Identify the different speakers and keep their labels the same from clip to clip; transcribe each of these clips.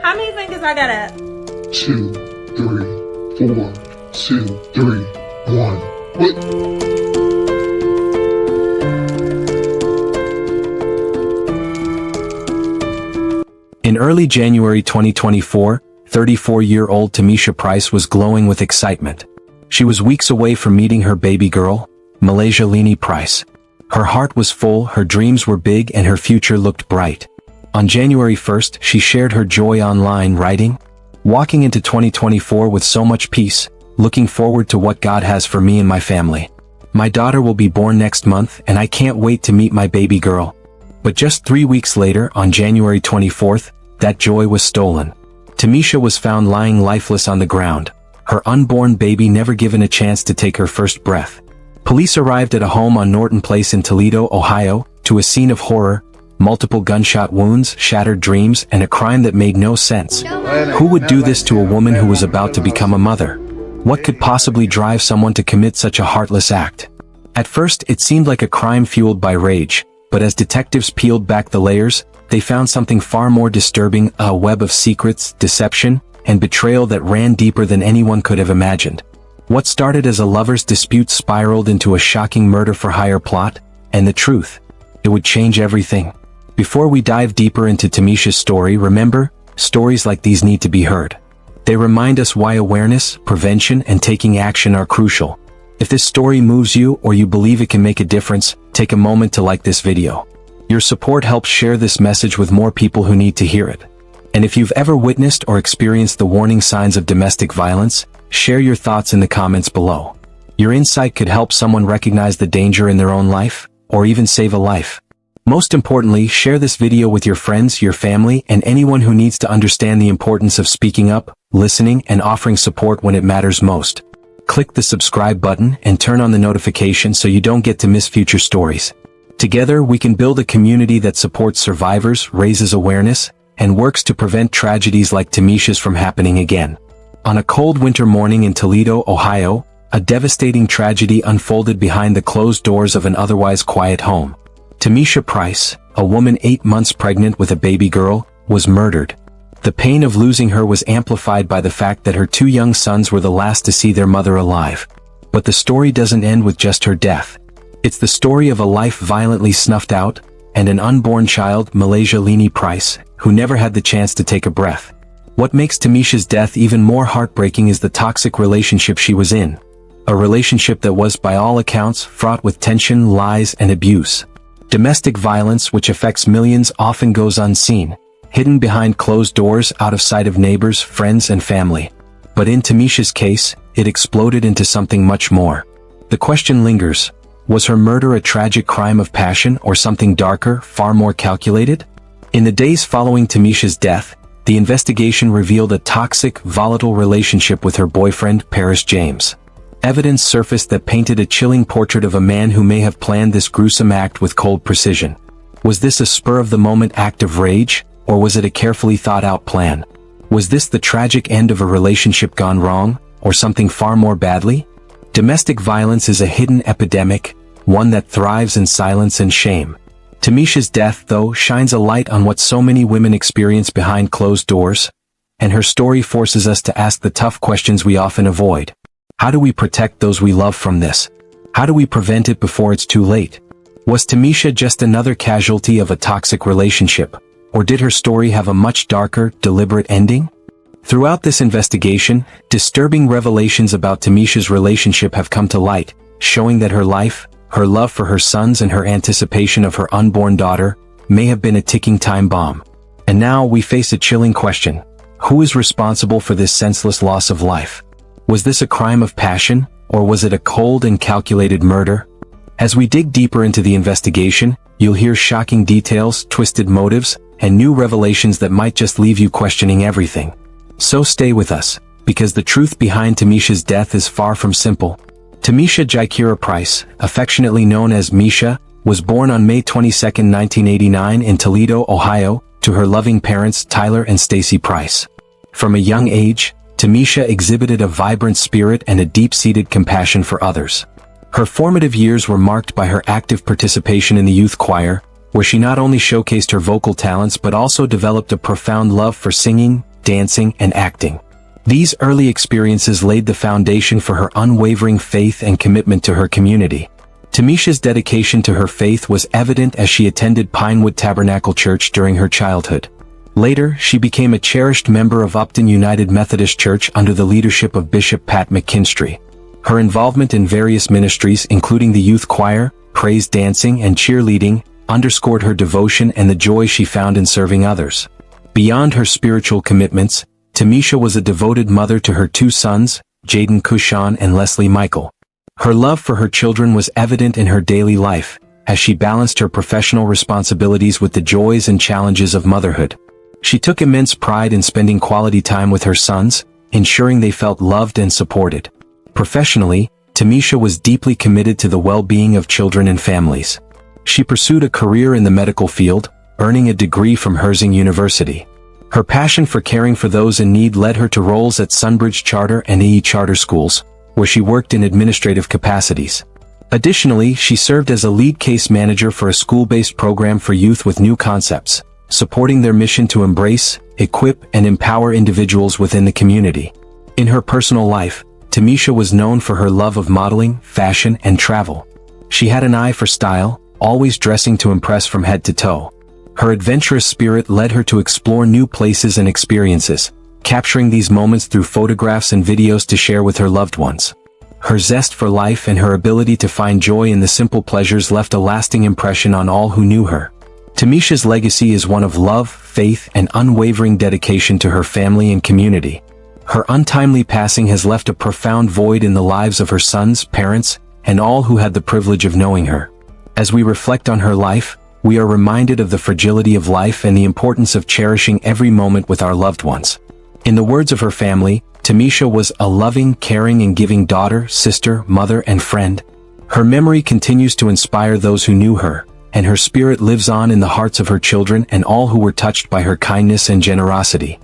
Speaker 1: How many fingers I got up?
Speaker 2: 2, 3, 4, 2, 3, 1. Wait.
Speaker 3: In early January 2024, 34-year-old Tamisha Price was glowing with excitement. She was weeks away from meeting her baby girl, Malaysia Lini Price. Her heart was full, her dreams were big, and her future looked bright. On January 1st, she shared her joy online, writing, "Walking into 2024 with so much peace, looking forward to what God has for me and my family. My daughter will be born next month, and I can't wait to meet my baby girl." But just 3 weeks later, on January 24th, that joy was stolen. Tamisha was found lying lifeless on the ground, her unborn baby never given a chance to take her first breath. Police arrived at a home on Norton Place in Toledo, Ohio, to a scene of horror, multiple gunshot wounds, shattered dreams, and a crime that made no sense. Who would do this to a woman who was about to become a mother? What could possibly drive someone to commit such a heartless act? At first, it seemed like a crime fueled by rage, but as detectives peeled back the layers, they found something far more disturbing, a web of secrets, deception, and betrayal that ran deeper than anyone could have imagined. What started as a lover's dispute spiraled into a shocking murder-for-hire plot, and the truth, it would change everything. Before we dive deeper into Tamisha's story, remember, stories like these need to be heard. They remind us why awareness, prevention, and taking action are crucial. If this story moves you or you believe it can make a difference, take a moment to like this video. Your support helps share this message with more people who need to hear it. And if you've ever witnessed or experienced the warning signs of domestic violence, share your thoughts in the comments below. Your insight could help someone recognize the danger in their own life, or even save a life. Most importantly, share this video with your friends, your family, and anyone who needs to understand the importance of speaking up, listening, and offering support when it matters most. Click the subscribe button and turn on the notifications so you don't get to miss future stories. Together, we can build a community that supports survivors, raises awareness, and works to prevent tragedies like Tamisha's from happening again. On a cold winter morning in Toledo, Ohio, a devastating tragedy unfolded behind the closed doors of an otherwise quiet home. Tamisha Price, a woman 8 months pregnant with a baby girl, was murdered. The pain of losing her was amplified by the fact that her 2 young sons were the last to see their mother alive. But the story doesn't end with just her death. It's the story of a life violently snuffed out, and an unborn child, Malaysia Lini Price, who never had the chance to take a breath. What makes Tamisha's death even more heartbreaking is the toxic relationship she was in. A relationship that was, by all accounts, fraught with tension, lies, and abuse. Domestic violence, which affects millions, often goes unseen, hidden behind closed doors, out of sight of neighbors, friends, and family. But in Tamisha's case, it exploded into something much more. The question lingers. Was her murder a tragic crime of passion or something darker, far more calculated? In the days following Tamisha's death, the investigation revealed a toxic, volatile relationship with her boyfriend, Paris James. Evidence surfaced that painted a chilling portrait of a man who may have planned this gruesome act with cold precision. Was this a spur-of-the-moment act of rage, or was it a carefully thought-out plan? Was this the tragic end of a relationship gone wrong, or something far more badly? Domestic violence is a hidden epidemic, one that thrives in silence and shame. Tamisha's death, though, shines a light on what so many women experience behind closed doors, and her story forces us to ask the tough questions we often avoid. How do we protect those we love from this? How do we prevent it before it's too late? Was Tamisha just another casualty of a toxic relationship, or did her story have a much darker, deliberate ending? Throughout this investigation, disturbing revelations about Tamisha's relationship have come to light, showing that her life, her love for her sons, and her anticipation of her unborn daughter may have been a ticking time bomb. And now we face a chilling question. Who is responsible for this senseless loss of life? Was this a crime of passion, or was it a cold and calculated murder? As we dig deeper into the investigation, you'll hear shocking details, twisted motives, and new revelations that might just leave you questioning everything. So stay with us, because the truth behind Tamisha's death is far from simple. Tamisha Jaikira Price, affectionately known as Misha, was born on May 22, 1989 in Toledo, Ohio, to her loving parents Tyler and Stacy Price. From a young age, Tamisha exhibited a vibrant spirit and a deep-seated compassion for others. Her formative years were marked by her active participation in the youth choir, where she not only showcased her vocal talents but also developed a profound love for singing, dancing, and acting. These early experiences laid the foundation for her unwavering faith and commitment to her community. Tamisha's dedication to her faith was evident as she attended Pinewood Tabernacle Church during her childhood. Later, she became a cherished member of Upton United Methodist Church under the leadership of Bishop Pat McKinstry. Her involvement in various ministries, including the youth choir, praise dancing, and cheerleading, underscored her devotion and the joy she found in serving others. Beyond her spiritual commitments, Tamisha was a devoted mother to her two sons, Jaden Kushan and Leslie Michael. Her love for her children was evident in her daily life, as she balanced her professional responsibilities with the joys and challenges of motherhood. She took immense pride in spending quality time with her sons, ensuring they felt loved and supported. Professionally, Tamisha was deeply committed to the well-being of children and families. She pursued a career in the medical field, earning a degree from Herzing University. Her passion for caring for those in need led her to roles at Sunbridge Charter and AE Charter Schools, where she worked in administrative capacities. Additionally, she served as a lead case manager for a school-based program for youth with new concepts, supporting their mission to embrace, equip, and empower individuals within the community. In her personal life, Tamisha was known for her love of modeling, fashion, and travel. She had an eye for style, always dressing to impress from head to toe. Her adventurous spirit led her to explore new places and experiences, capturing these moments through photographs and videos to share with her loved ones. Her zest for life and her ability to find joy in the simple pleasures left a lasting impression on all who knew her. Tamisha's legacy is one of love, faith, and unwavering dedication to her family and community. Her untimely passing has left a profound void in the lives of her sons, parents, and all who had the privilege of knowing her. As we reflect on her life, we are reminded of the fragility of life and the importance of cherishing every moment with our loved ones. In the words of her family, Tamisha was a loving, caring, and giving daughter, sister, mother, and friend. Her memory continues to inspire those who knew her, and her spirit lives on in the hearts of her children and all who were touched by her kindness and generosity.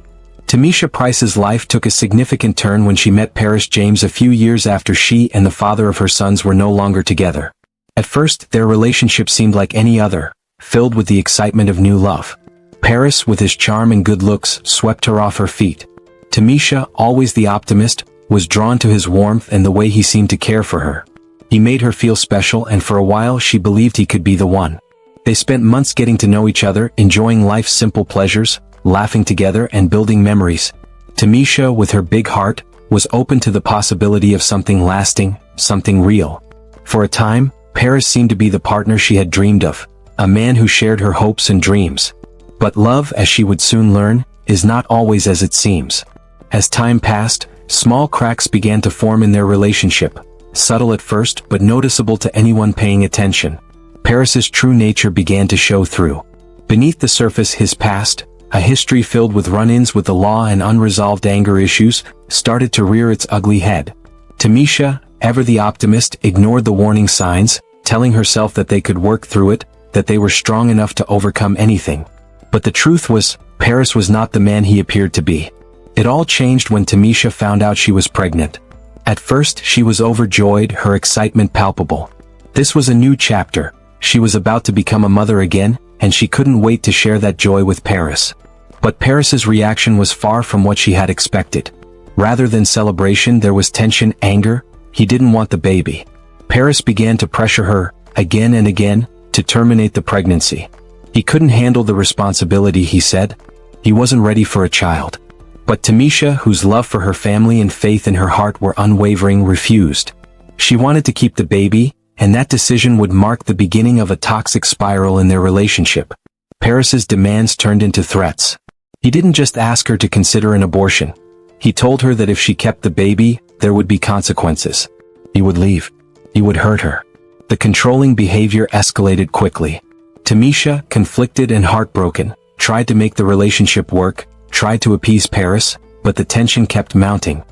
Speaker 3: Tamisha Price's life took a significant turn when she met Paris James a few years after she and the father of her sons were no longer together. At first, their relationship seemed like any other, filled with the excitement of new love. Paris, with his charm and good looks, swept her off her feet. Tamisha, always the optimist, was drawn to his warmth and the way he seemed to care for her. He made her feel special, and for a while she believed he could be the one. They spent months getting to know each other, enjoying life's simple pleasures, laughing together and building memories. Tamisha, with her big heart, was open to the possibility of something lasting, something real. For a time, Paris seemed to be the partner she had dreamed of, a man who shared her hopes and dreams. But love, as she would soon learn, is not always as it seems. As time passed, small cracks began to form in their relationship, subtle at first but noticeable to anyone paying attention. Paris's true nature began to show through. Beneath the surface, his past, a history filled with run-ins with the law and unresolved anger issues, started to rear its ugly head. Tamisha, ever the optimist, ignored the warning signs, telling herself that they could work through it, that they were strong enough to overcome anything. But the truth was, Paris was not the man he appeared to be. It all changed when Tamisha found out she was pregnant. At first, she was overjoyed, her excitement palpable. This was a new chapter. She was about to become a mother again, and she couldn't wait to share that joy with Paris. But Paris's reaction was far from what she had expected. Rather than celebration, there was tension, anger. He didn't want the baby. Paris began to pressure her, again and again, to terminate the pregnancy. He couldn't handle the responsibility, he said. He wasn't ready for a child. But Tamisha, whose love for her family and faith in her heart were unwavering, refused. She wanted to keep the baby, and that decision would mark the beginning of a toxic spiral in their relationship. Paris's demands turned into threats. He didn't just ask her to consider an abortion. He told her that if she kept the baby, there would be consequences. He would leave. He would hurt her. The controlling behavior escalated quickly. Tamisha, conflicted and heartbroken, tried to make the relationship work, tried to appease Paris, but the tension kept mounting.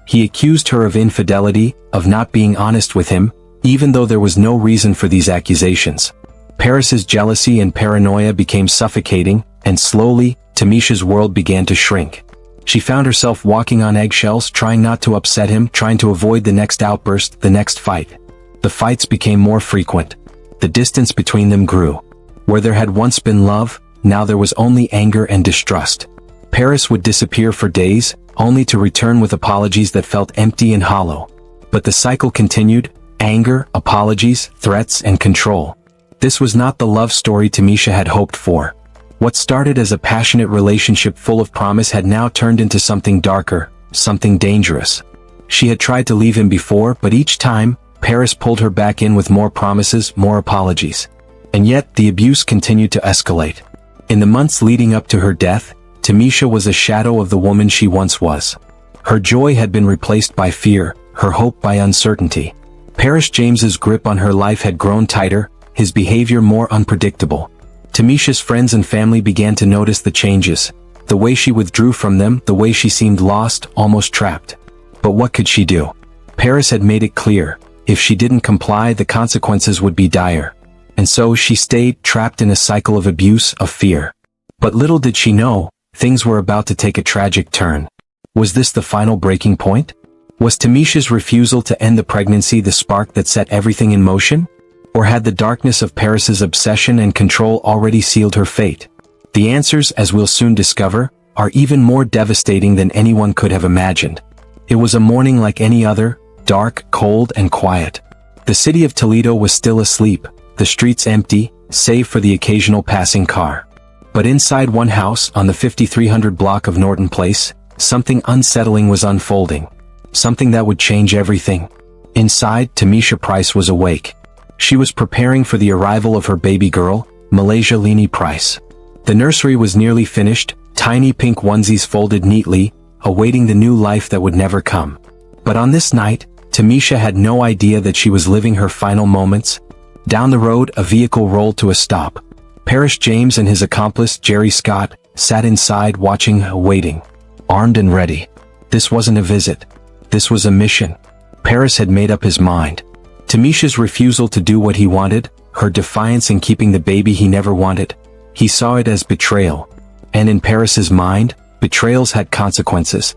Speaker 3: He accused her of infidelity, of not being honest with him, even though there was no reason for these accusations. Paris's jealousy and paranoia became suffocating, and slowly, Tamisha's world began to shrink. She found herself walking on eggshells, trying not to upset him, trying to avoid the next outburst, the next fight. The fights became more frequent. The distance between them grew. Where there had once been love, now there was only anger and distrust. Paris would disappear for days, only to return with apologies that felt empty and hollow. But the cycle continued: anger, apologies, threats, and control. This was not the love story Tamisha had hoped for. What started as a passionate relationship full of promise had now turned into something darker, something dangerous. She had tried to leave him before, but each time, Paris pulled her back in with more promises, more apologies. And yet, the abuse continued to escalate. In the months leading up to her death, Tamisha was a shadow of the woman she once was. Her joy had been replaced by fear, her hope by uncertainty. Paris James's grip on her life had grown tighter, his behavior more unpredictable. Tamisha's friends and family began to notice the changes, the way she withdrew from them, the way she seemed lost, almost trapped. But what could she do? Paris had made it clear, if she didn't comply, the consequences would be dire. And so she stayed trapped in a cycle of abuse, of fear. But little did she know, things were about to take a tragic turn. Was this the final breaking point? Was Tamisha's refusal to end the pregnancy the spark that set everything in motion? Or had the darkness of Paris's obsession and control already sealed her fate? The answers, as we'll soon discover, are even more devastating than anyone could have imagined. It was a morning like any other, dark, cold, and quiet. The city of Toledo was still asleep, the streets empty, save for the occasional passing car. But inside one house, on the 5300 block of Norton Place, something unsettling was unfolding. Something that would change everything. Inside, Tamisha Price was awake. She was preparing for the arrival of her baby girl, Malaysia Lini Price. The nursery was nearly finished, tiny pink onesies folded neatly, awaiting the new life that would never come. But on this night, Tamisha had no idea that she was living her final moments. Down the road, a vehicle rolled to a stop. Paris James and his accomplice, Jerry Scott, sat inside watching, waiting. Armed and ready. This wasn't a visit. This was a mission. Paris had made up his mind. Tamisha's refusal to do what he wanted, her defiance in keeping the baby he never wanted, he saw it as betrayal. And in Paris's mind, betrayals had consequences.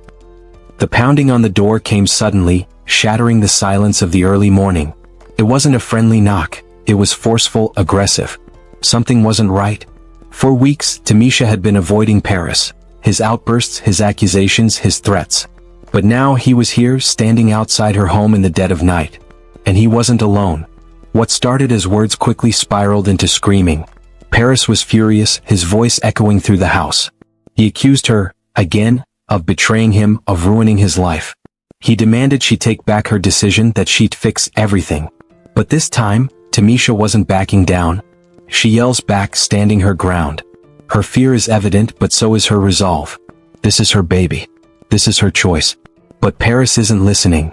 Speaker 3: The pounding on the door came suddenly, shattering the silence of the early morning. It wasn't a friendly knock, it was forceful, aggressive. Something wasn't right. For weeks, Tamisha had been avoiding Paris, his outbursts, his accusations, his threats. But now he was here, standing outside her home in the dead of night. And he wasn't alone. What started as words quickly spiraled into screaming. Paris was furious, his voice echoing through the house. He accused her, again, of betraying him, of ruining his life. He demanded she take back her decision, that she'd fix everything. But this time, Tamisha wasn't backing down. She yells back, standing her ground. Her fear is evident, but so is her resolve. This is her baby. This is her choice. But Paris isn't listening.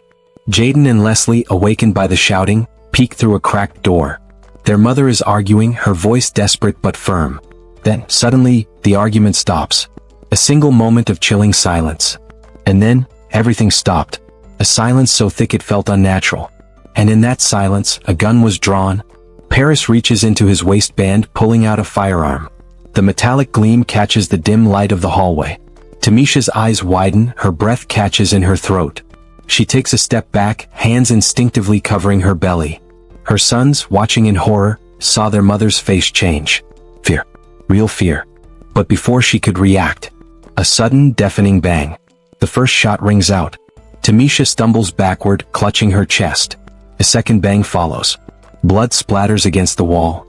Speaker 3: Jaden and Leslie, awakened by the shouting, peek through a cracked door. Their mother is arguing, her voice desperate but firm. Then, suddenly, the argument stops. A single moment of chilling silence. And then, everything stopped. A silence so thick it felt unnatural. And in that silence, a gun was drawn. Paris reaches into his waistband, pulling out a firearm. The metallic gleam catches the dim light of the hallway. Tamisha's eyes widen, her breath catches in her throat. She takes a step back, hands instinctively covering her belly. Her sons, watching in horror, saw their mother's face change. Fear. Real fear. But before she could react, a sudden, deafening bang. The first shot rings out. Tamisha stumbles backward, clutching her chest. A second bang follows. Blood splatters against the wall.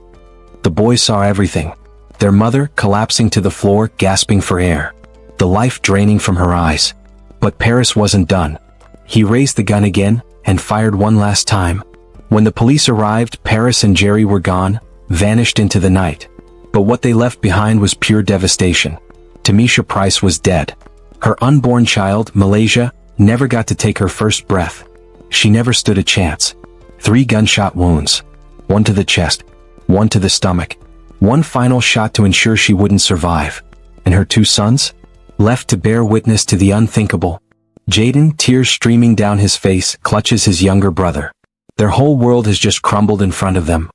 Speaker 3: The boys saw everything. Their mother, collapsing to the floor, gasping for air. The life draining from her eyes. But Paris wasn't done. He raised the gun again, and fired one last time. When the police arrived, Paris and Jerry were gone, vanished into the night. But what they left behind was pure devastation. Tamisha Price was dead. Her unborn child, Malaysia, never got to take her first breath. She never stood a chance. 3 gunshot wounds. 1 to the chest. 1 to the stomach. 1 final shot to ensure she wouldn't survive. And her 2 sons? Left to bear witness to the unthinkable. Jaden, tears streaming down his face, clutches his younger brother. Their whole world has just crumbled in front of them.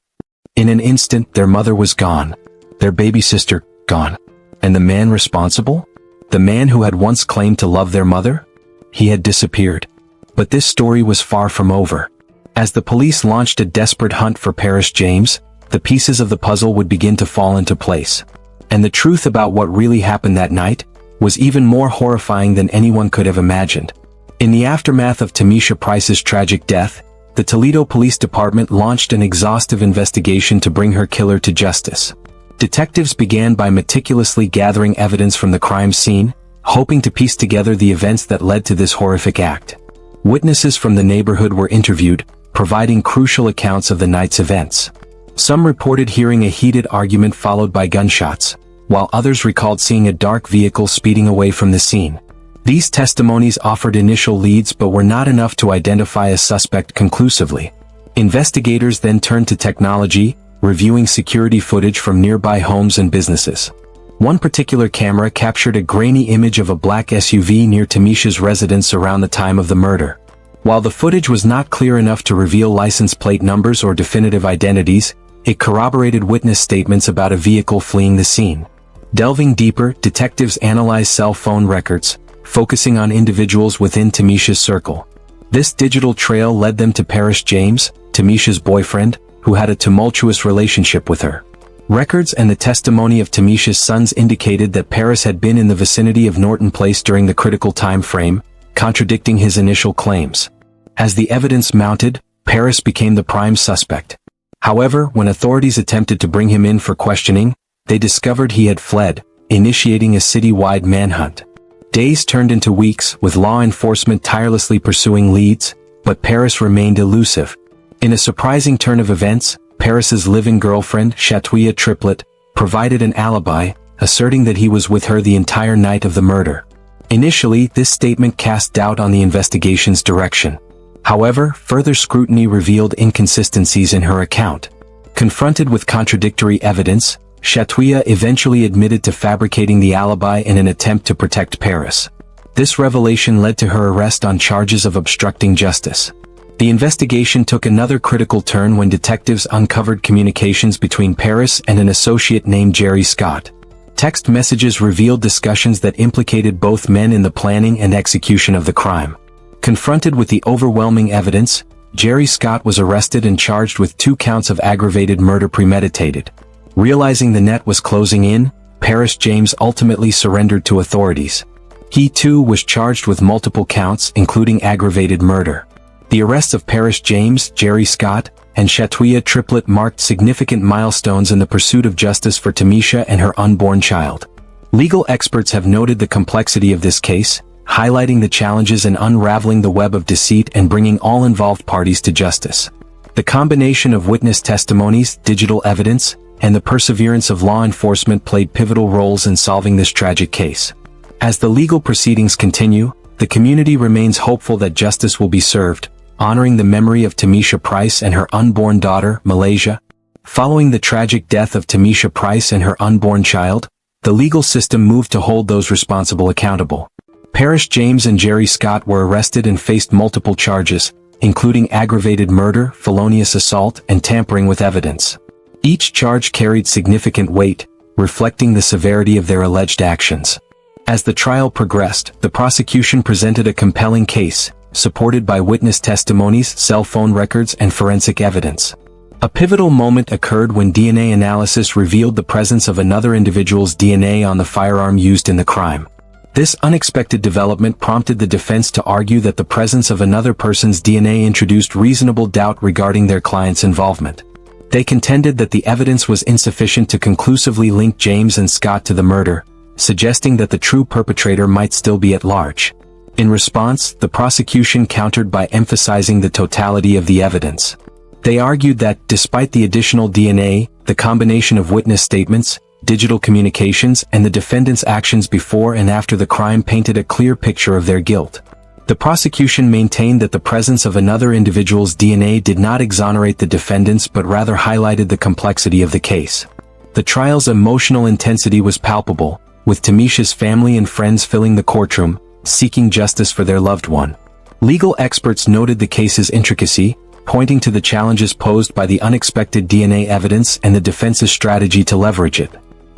Speaker 3: In an instant, their mother was gone. Their baby sister, gone. And the man responsible? The man who had once claimed to love their mother? He had disappeared. But this story was far from over. As the police launched a desperate hunt for Paris James, the pieces of the puzzle would begin to fall into place. And the truth about what really happened that night, was even more horrifying than anyone could have imagined. In the aftermath of Tamisha Price's tragic death, the Toledo Police Department launched an exhaustive investigation to bring her killer to justice. Detectives began by meticulously gathering evidence from the crime scene, hoping to piece together the events that led to this horrific act. Witnesses from the neighborhood were interviewed, providing crucial accounts of the night's events. Some reported hearing a heated argument followed by gunshots, while others recalled seeing a dark vehicle speeding away from the scene. These testimonies offered initial leads but were not enough to identify a suspect conclusively. Investigators then turned to technology, reviewing security footage from nearby homes and businesses. One particular camera captured a grainy image of a black SUV near Tamisha's residence around the time of the murder. While the footage was not clear enough to reveal license plate numbers or definitive identities, it corroborated witness statements about a vehicle fleeing the scene. Delving deeper, detectives analyzed cell phone records, focusing on individuals within Tamisha's circle. This digital trail led them to Paris James, Tamisha's boyfriend, who had a tumultuous relationship with her. Records and the testimony of Tamisha's sons indicated that Paris had been in the vicinity of Norton Place during the critical time frame, contradicting his initial claims. As the evidence mounted, Paris became the prime suspect. However, when authorities attempted to bring him in for questioning, they discovered he had fled, initiating a citywide manhunt. Days turned into weeks, with law enforcement tirelessly pursuing leads, but Paris remained elusive. In a surprising turn of events, Paris's living girlfriend, Chatouilla Triplet, provided an alibi, asserting that he was with her the entire night of the murder. Initially, this statement cast doubt on the investigation's direction. However, further scrutiny revealed inconsistencies in her account. Confronted with contradictory evidence, Chatouilla eventually admitted to fabricating the alibi in an attempt to protect Paris. This revelation led to her arrest on charges of obstructing justice. The investigation took another critical turn when detectives uncovered communications between Paris and an associate named Jerry Scott. Text messages revealed discussions that implicated both men in the planning and execution of the crime. Confronted with the overwhelming evidence, Jerry Scott was arrested and charged with 2 counts of aggravated murder premeditated. Realizing the net was closing in, Paris James ultimately surrendered to authorities. He too was charged with multiple counts, including aggravated murder. The arrests of Paris James, Jerry Scott, and Chatouilla Triplet marked significant milestones in the pursuit of justice for Tamisha and her unborn child. Legal experts have noted the complexity of this case, highlighting the challenges in unraveling the web of deceit and bringing all involved parties to justice. The combination of witness testimonies, digital evidence, and the perseverance of law enforcement played pivotal roles in solving this tragic case. As the legal proceedings continue, the community remains hopeful that justice will be served, honoring the memory of Tamisha Price and her unborn daughter, Malaysia. Following the tragic death of Tamisha Price and her unborn child, the legal system moved to hold those responsible accountable. Paris James and Jerry Scott were arrested and faced multiple charges, including aggravated murder, felonious assault, and tampering with evidence. Each charge carried significant weight, reflecting the severity of their alleged actions. As the trial progressed, the prosecution presented a compelling case, supported by witness testimonies, cell phone records, and forensic evidence. A pivotal moment occurred when DNA analysis revealed the presence of another individual's DNA on the firearm used in the crime. This unexpected development prompted the defense to argue that the presence of another person's DNA introduced reasonable doubt regarding their client's involvement. They contended that the evidence was insufficient to conclusively link James and Scott to the murder, suggesting that the true perpetrator might still be at large. In response, the prosecution countered by emphasizing the totality of the evidence. They argued that, despite the additional DNA, the combination of witness statements, digital communications, and the defendant's actions before and after the crime painted a clear picture of their guilt. The prosecution maintained that the presence of another individual's DNA did not exonerate the defendants but rather highlighted the complexity of the case. The trial's emotional intensity was palpable, with Tamisha's family and friends filling the courtroom, seeking justice for their loved one. Legal experts noted the case's intricacy, pointing to the challenges posed by the unexpected DNA evidence and the defense's strategy to leverage it.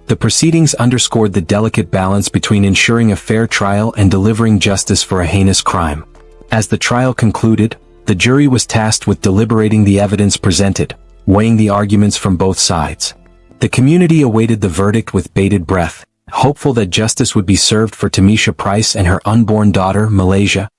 Speaker 3: The proceedings underscored the delicate balance between ensuring a fair trial and delivering justice for a heinous crime. As the trial concluded, the jury was tasked with deliberating the evidence presented, weighing the arguments from both sides. The community awaited the verdict with bated breath, hopeful that justice would be served for Tamisha Price and her unborn daughter, Malaysia.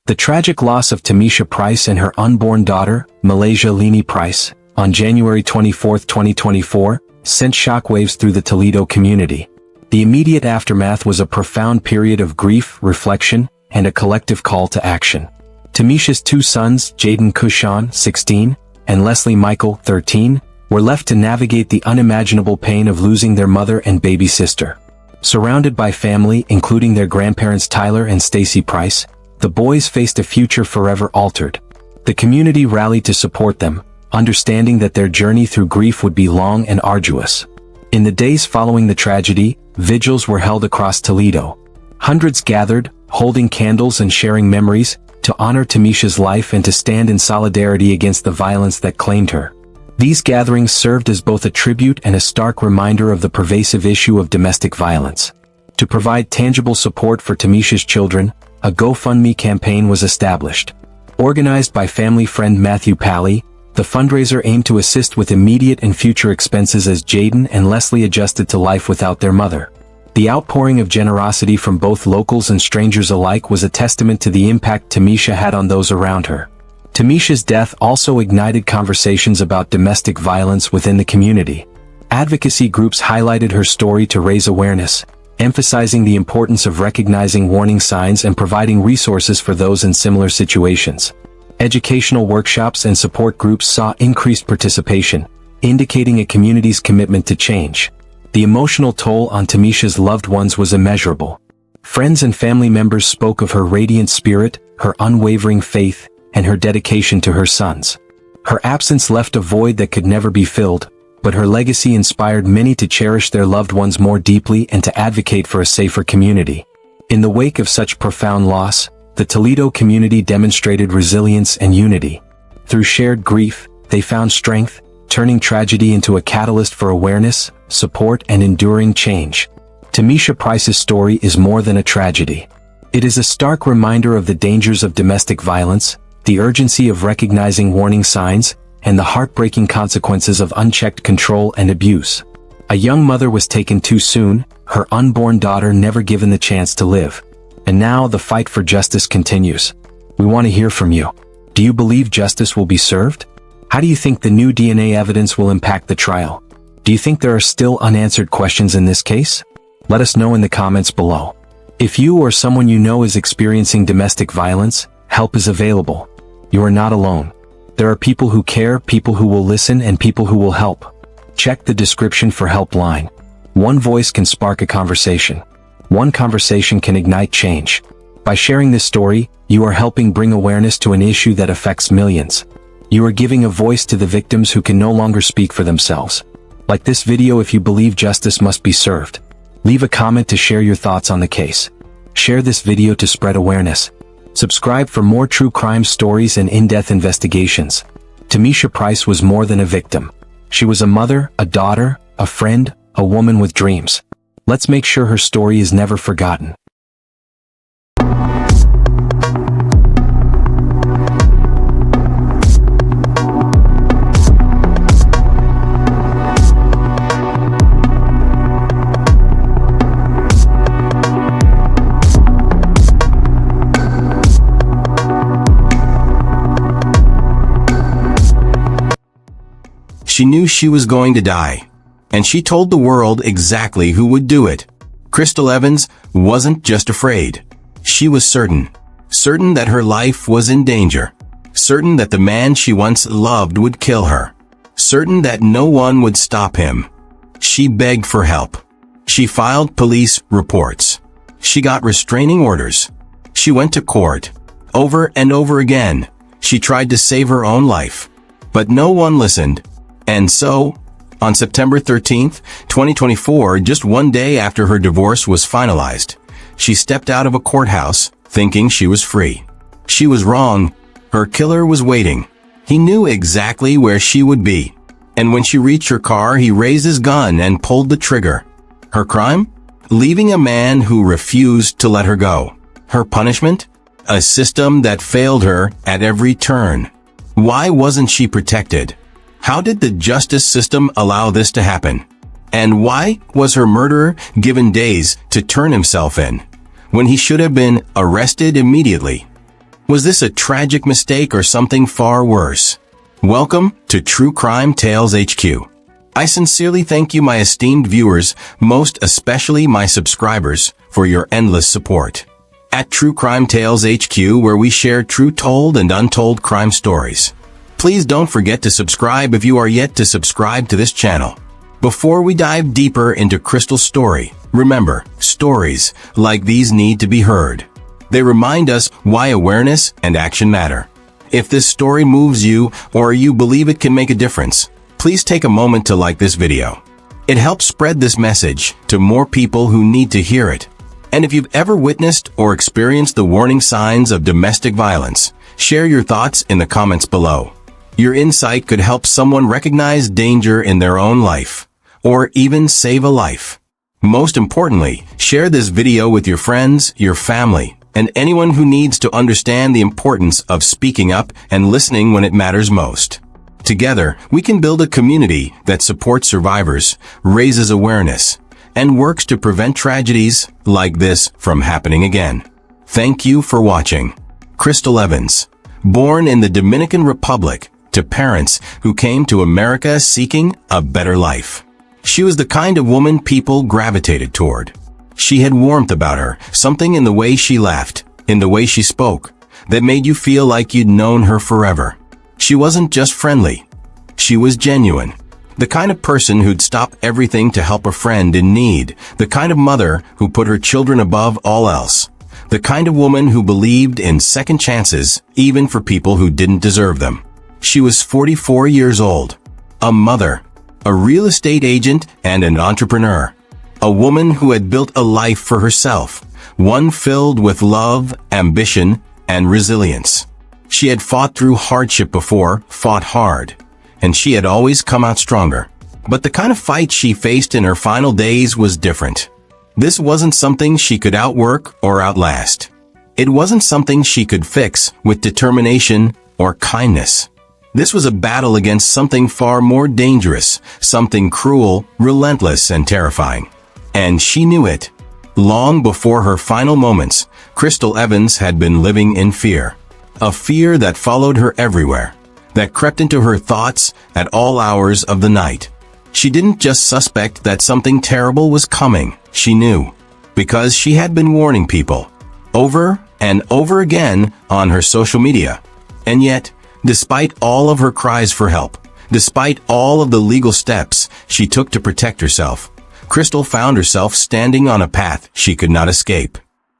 Speaker 3: The tragic loss of Tamisha Price and her unborn daughter, Malaysia Lini Price, on January 24, 2024, sent shockwaves through the Toledo community. The immediate aftermath was a profound period of grief, reflection, and a collective call to action. Tamisha's two sons, Jaden Kushan, 16, and Leslie Michael, 13, were left to navigate the unimaginable pain of losing their mother and baby sister. Surrounded by family, including their grandparents Tyler and Stacy Price, the boys faced a future forever altered. The community rallied to support them, understanding that their journey through grief would be long and arduous. In the days following the tragedy, vigils were held across Toledo. Hundreds gathered, holding candles and sharing memories, to honor Tamisha's life and to stand in solidarity against the violence that claimed her. These gatherings served as both a tribute and a stark reminder of the pervasive issue of domestic violence. To provide tangible support for Tamisha's children, a GoFundMe campaign was established. Organized by family friend Matthew Pally, the fundraiser aimed to assist with immediate and future expenses as Jaden and Leslie adjusted to life without their mother. The outpouring of generosity from both locals and strangers alike was a testament to the impact Tamisha had on those around her. Tamisha's death also ignited conversations about domestic violence within the community. Advocacy groups highlighted her story to raise awareness, emphasizing the importance of recognizing warning signs and providing resources for those in similar situations. Educational workshops and support groups saw increased participation, indicating a community's commitment to change. The emotional toll on Tamisha's loved ones was immeasurable. Friends and family members spoke of her radiant spirit, her unwavering faith, and her dedication to her sons. Her absence left a void that could never be filled, but her legacy inspired many to cherish their loved ones more deeply and to advocate for a safer community. In the wake of such profound loss, the Toledo community demonstrated resilience and unity. Through shared grief, they found strength, turning tragedy into a catalyst for awareness, support, and enduring change. Tamisha Price's story is more than a tragedy. It is a stark reminder of the dangers of domestic violence, the urgency of recognizing warning signs, and the heartbreaking consequences of unchecked control and abuse. A young mother was taken too soon, her unborn daughter never given the chance to live. And now the fight for justice continues. We want to hear from you. Do you believe justice will be served? How do you think the new DNA evidence will impact the trial? Do you think there are still unanswered questions in this case? Let us know in the comments below. If you or someone you know is experiencing domestic violence, help is available. You are not alone. There are people who care, people who will listen, and people who will help. Check the description for helpline. One voice can spark a conversation. One conversation can ignite change. By sharing this story, you are helping bring awareness to an issue that affects millions. You are giving a voice to the victims who can no longer speak for themselves. Like this video if you believe justice must be served. Leave a comment to share your thoughts on the case. Share this video to spread awareness. Subscribe for more true crime stories and in-depth investigations. Tamisha Price was more than a victim. She was a mother, a daughter, a friend, a woman with dreams. Let's make sure her story is never forgotten.
Speaker 1: She knew she was going to die, and she told the world exactly who would do it. Crystal Evans wasn't just afraid. She was certain. Certain that her life was in danger. Certain that the man she once loved would kill her. Certain that no one would stop him. She begged for help. She filed police reports. She got restraining orders. She went to court. Over and over again, she tried to save her own life. But no one listened. And so, on September 13th, 2024, just one day after her divorce was finalized, she stepped out of a courthouse, thinking she was free. She was wrong. Her killer was waiting. He knew exactly where she would be. And when she reached her car, he raised his gun and pulled the trigger. Her crime? Leaving a man who refused to let her go. Her punishment? A system that failed her at every turn. Why wasn't she protected? How did the justice system allow this to happen? And why was her murderer given days to turn himself in, when he should have been arrested immediately? Was this a tragic mistake or something far worse? Welcome to True Crime Tales HQ. I sincerely thank you, my esteemed viewers, most especially my subscribers, for your endless support. At True Crime Tales HQ, where we share true told and untold crime stories. Please don't forget to subscribe if you are yet to subscribe to this channel. Before we dive deeper into Crystal's story, remember, stories like these need to be heard. They remind us why awareness and action matter. If this story moves you or you believe it can make a difference, please take a moment to like this video. It helps spread this message to more people who need to hear it. And if you've ever witnessed or experienced the warning signs of domestic violence, share your thoughts in the comments below. Your insight could help someone recognize danger in their own life, or even save a life. Most importantly, share this video with your friends, your family, and anyone who needs to understand the importance of speaking up and listening when it matters most. Together, we can build a community that supports survivors, raises awareness, and works to prevent tragedies like this from happening again. Thank you for watching. Crystal Evans, born in the Dominican Republic to parents who came to America seeking a better life. She was the kind of woman people gravitated toward. She had warmth about her, something in the way she laughed, in the way she spoke, that made you feel like you'd known her forever. She wasn't just friendly. She was genuine. The kind of person who'd stop everything to help a friend in need. The kind of mother who put her children above all else. The kind of woman who believed in second chances, even for people who didn't deserve them. She was 44 years old. A mother, a real estate agent, and an entrepreneur. A woman who had built a life for herself. One filled with love, ambition, and resilience. She had fought through hardship before, fought hard. And she had always come out stronger. But the kind of fight she faced in her final days was different. This wasn't something she could outwork or outlast. It wasn't something she could fix with determination or kindness. This was a battle against something far more dangerous, something cruel, relentless, and terrifying. And she knew it. Long before her final moments, Crystal Evans had been living in fear. A fear that followed her everywhere. That crept into her thoughts at all hours of the night. She didn't just suspect that something terrible was coming, she knew. Because she had been warning people, over and over again on her social media. And yet, despite all of her cries for help, despite all of the legal steps she took to protect herself, Crystal found herself standing on a path she could not escape.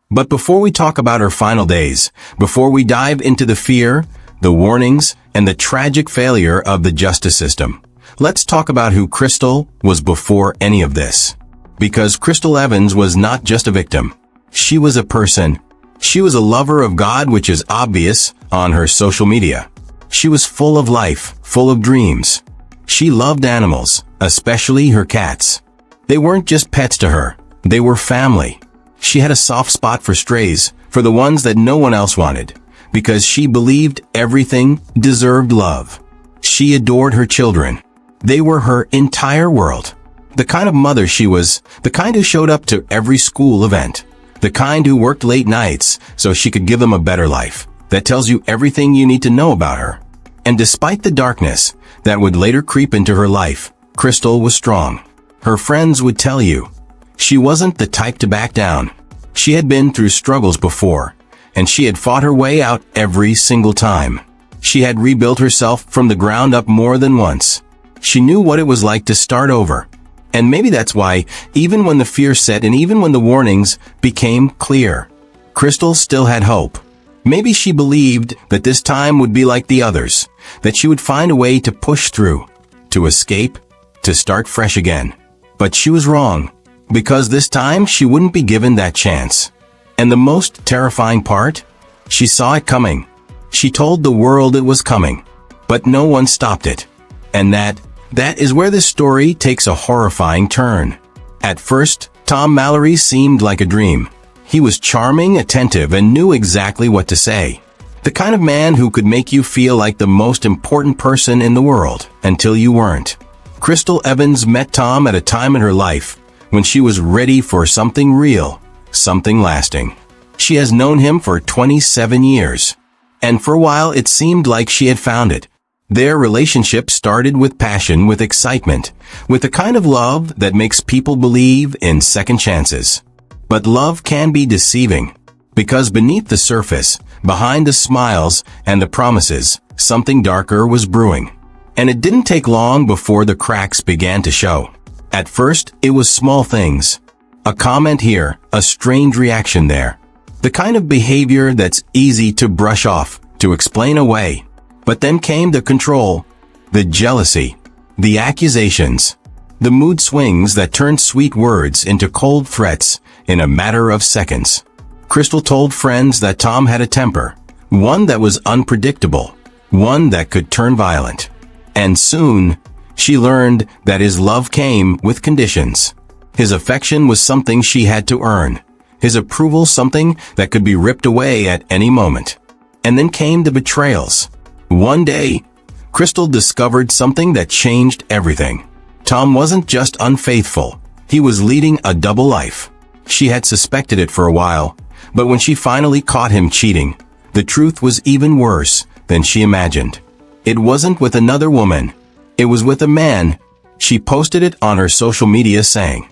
Speaker 1: But before we talk about her final days, before we dive into the fear, the warnings, and the tragic failure of the justice system, let's talk about who Crystal was before any of this. Because Crystal Evans was not just a victim. She was a person. She was a lover of God, which is obvious on her social media. She was full of life, full of dreams. She loved animals, especially her cats. They weren't just pets to her. They were family. She had a soft spot for strays, for the ones that no one else wanted. Because she believed everything deserved love. She adored her children. They were her entire world. The kind of mother she was, the kind who showed up to every school event. The kind who worked late nights so she could give them a better life. That tells you everything you need to know about her. And despite the darkness that would later creep into her life, Crystal was strong. Her friends would tell you, she wasn't the type to back down. She had been through struggles before. And she had fought her way out every single time. She had rebuilt herself from the ground up more than once. She knew what it was like to start over. And maybe that's why, even when the fear set and even when the warnings became clear, Crystal still had hope. Maybe she believed that this time would be like the others, that she would find a way to push through, to escape, to start fresh again. But she was wrong, because this time she wouldn't be given that chance. And the most terrifying part? She saw it coming. She told the world it was coming. But no one stopped it. And that is where this story takes a horrifying turn. At first, Tom Mallory seemed like a dream. He was charming, attentive, and knew exactly what to say. The kind of man who could make you feel like the most important person in the world, until you weren't. Crystal Evans met Tom at a time in her life when she was ready for something real, something lasting. She has known him for 27 years. And for a while it seemed like she had found it. Their relationship started with passion, with excitement, with the kind of love that makes people believe in second chances. But love can be deceiving, because beneath the surface, behind the smiles and the promises, something darker was brewing. And it didn't take long before the cracks began to show. At first, it was small things. A comment here, a strange reaction there. The kind of behavior that's easy to brush off, to explain away. But then came the control, the jealousy, the accusations, the mood swings that turned sweet words into cold threats in a matter of seconds. Crystal told friends that Tom had a temper, one that was unpredictable, one that could turn violent. And soon, she learned that his love came with conditions. His affection was something she had to earn. His approval something that could be ripped away at any moment. And then came the betrayals. One day, Crystal discovered something that changed everything. Tom wasn't just unfaithful. He was leading a double life. She had suspected it for a while, but when she finally caught him cheating, the truth was even worse than she imagined. It wasn't with another woman. It was with a man. She posted it on her social media saying,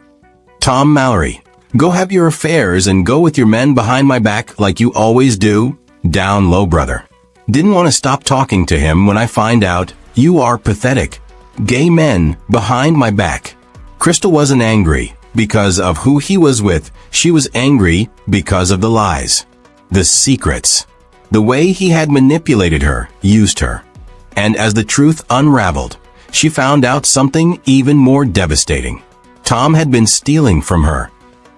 Speaker 1: "Tom Mallory, go have your affairs and go with your men behind my back like you always do. Down low, brother. Didn't want to stop talking to him when I find out you are pathetic. Gay men behind my back." Crystal wasn't angry because of who he was with. She was angry because of the lies, the secrets, the way he had manipulated her, used her. And as the truth unraveled, she found out something even more devastating. Tom had been stealing from her.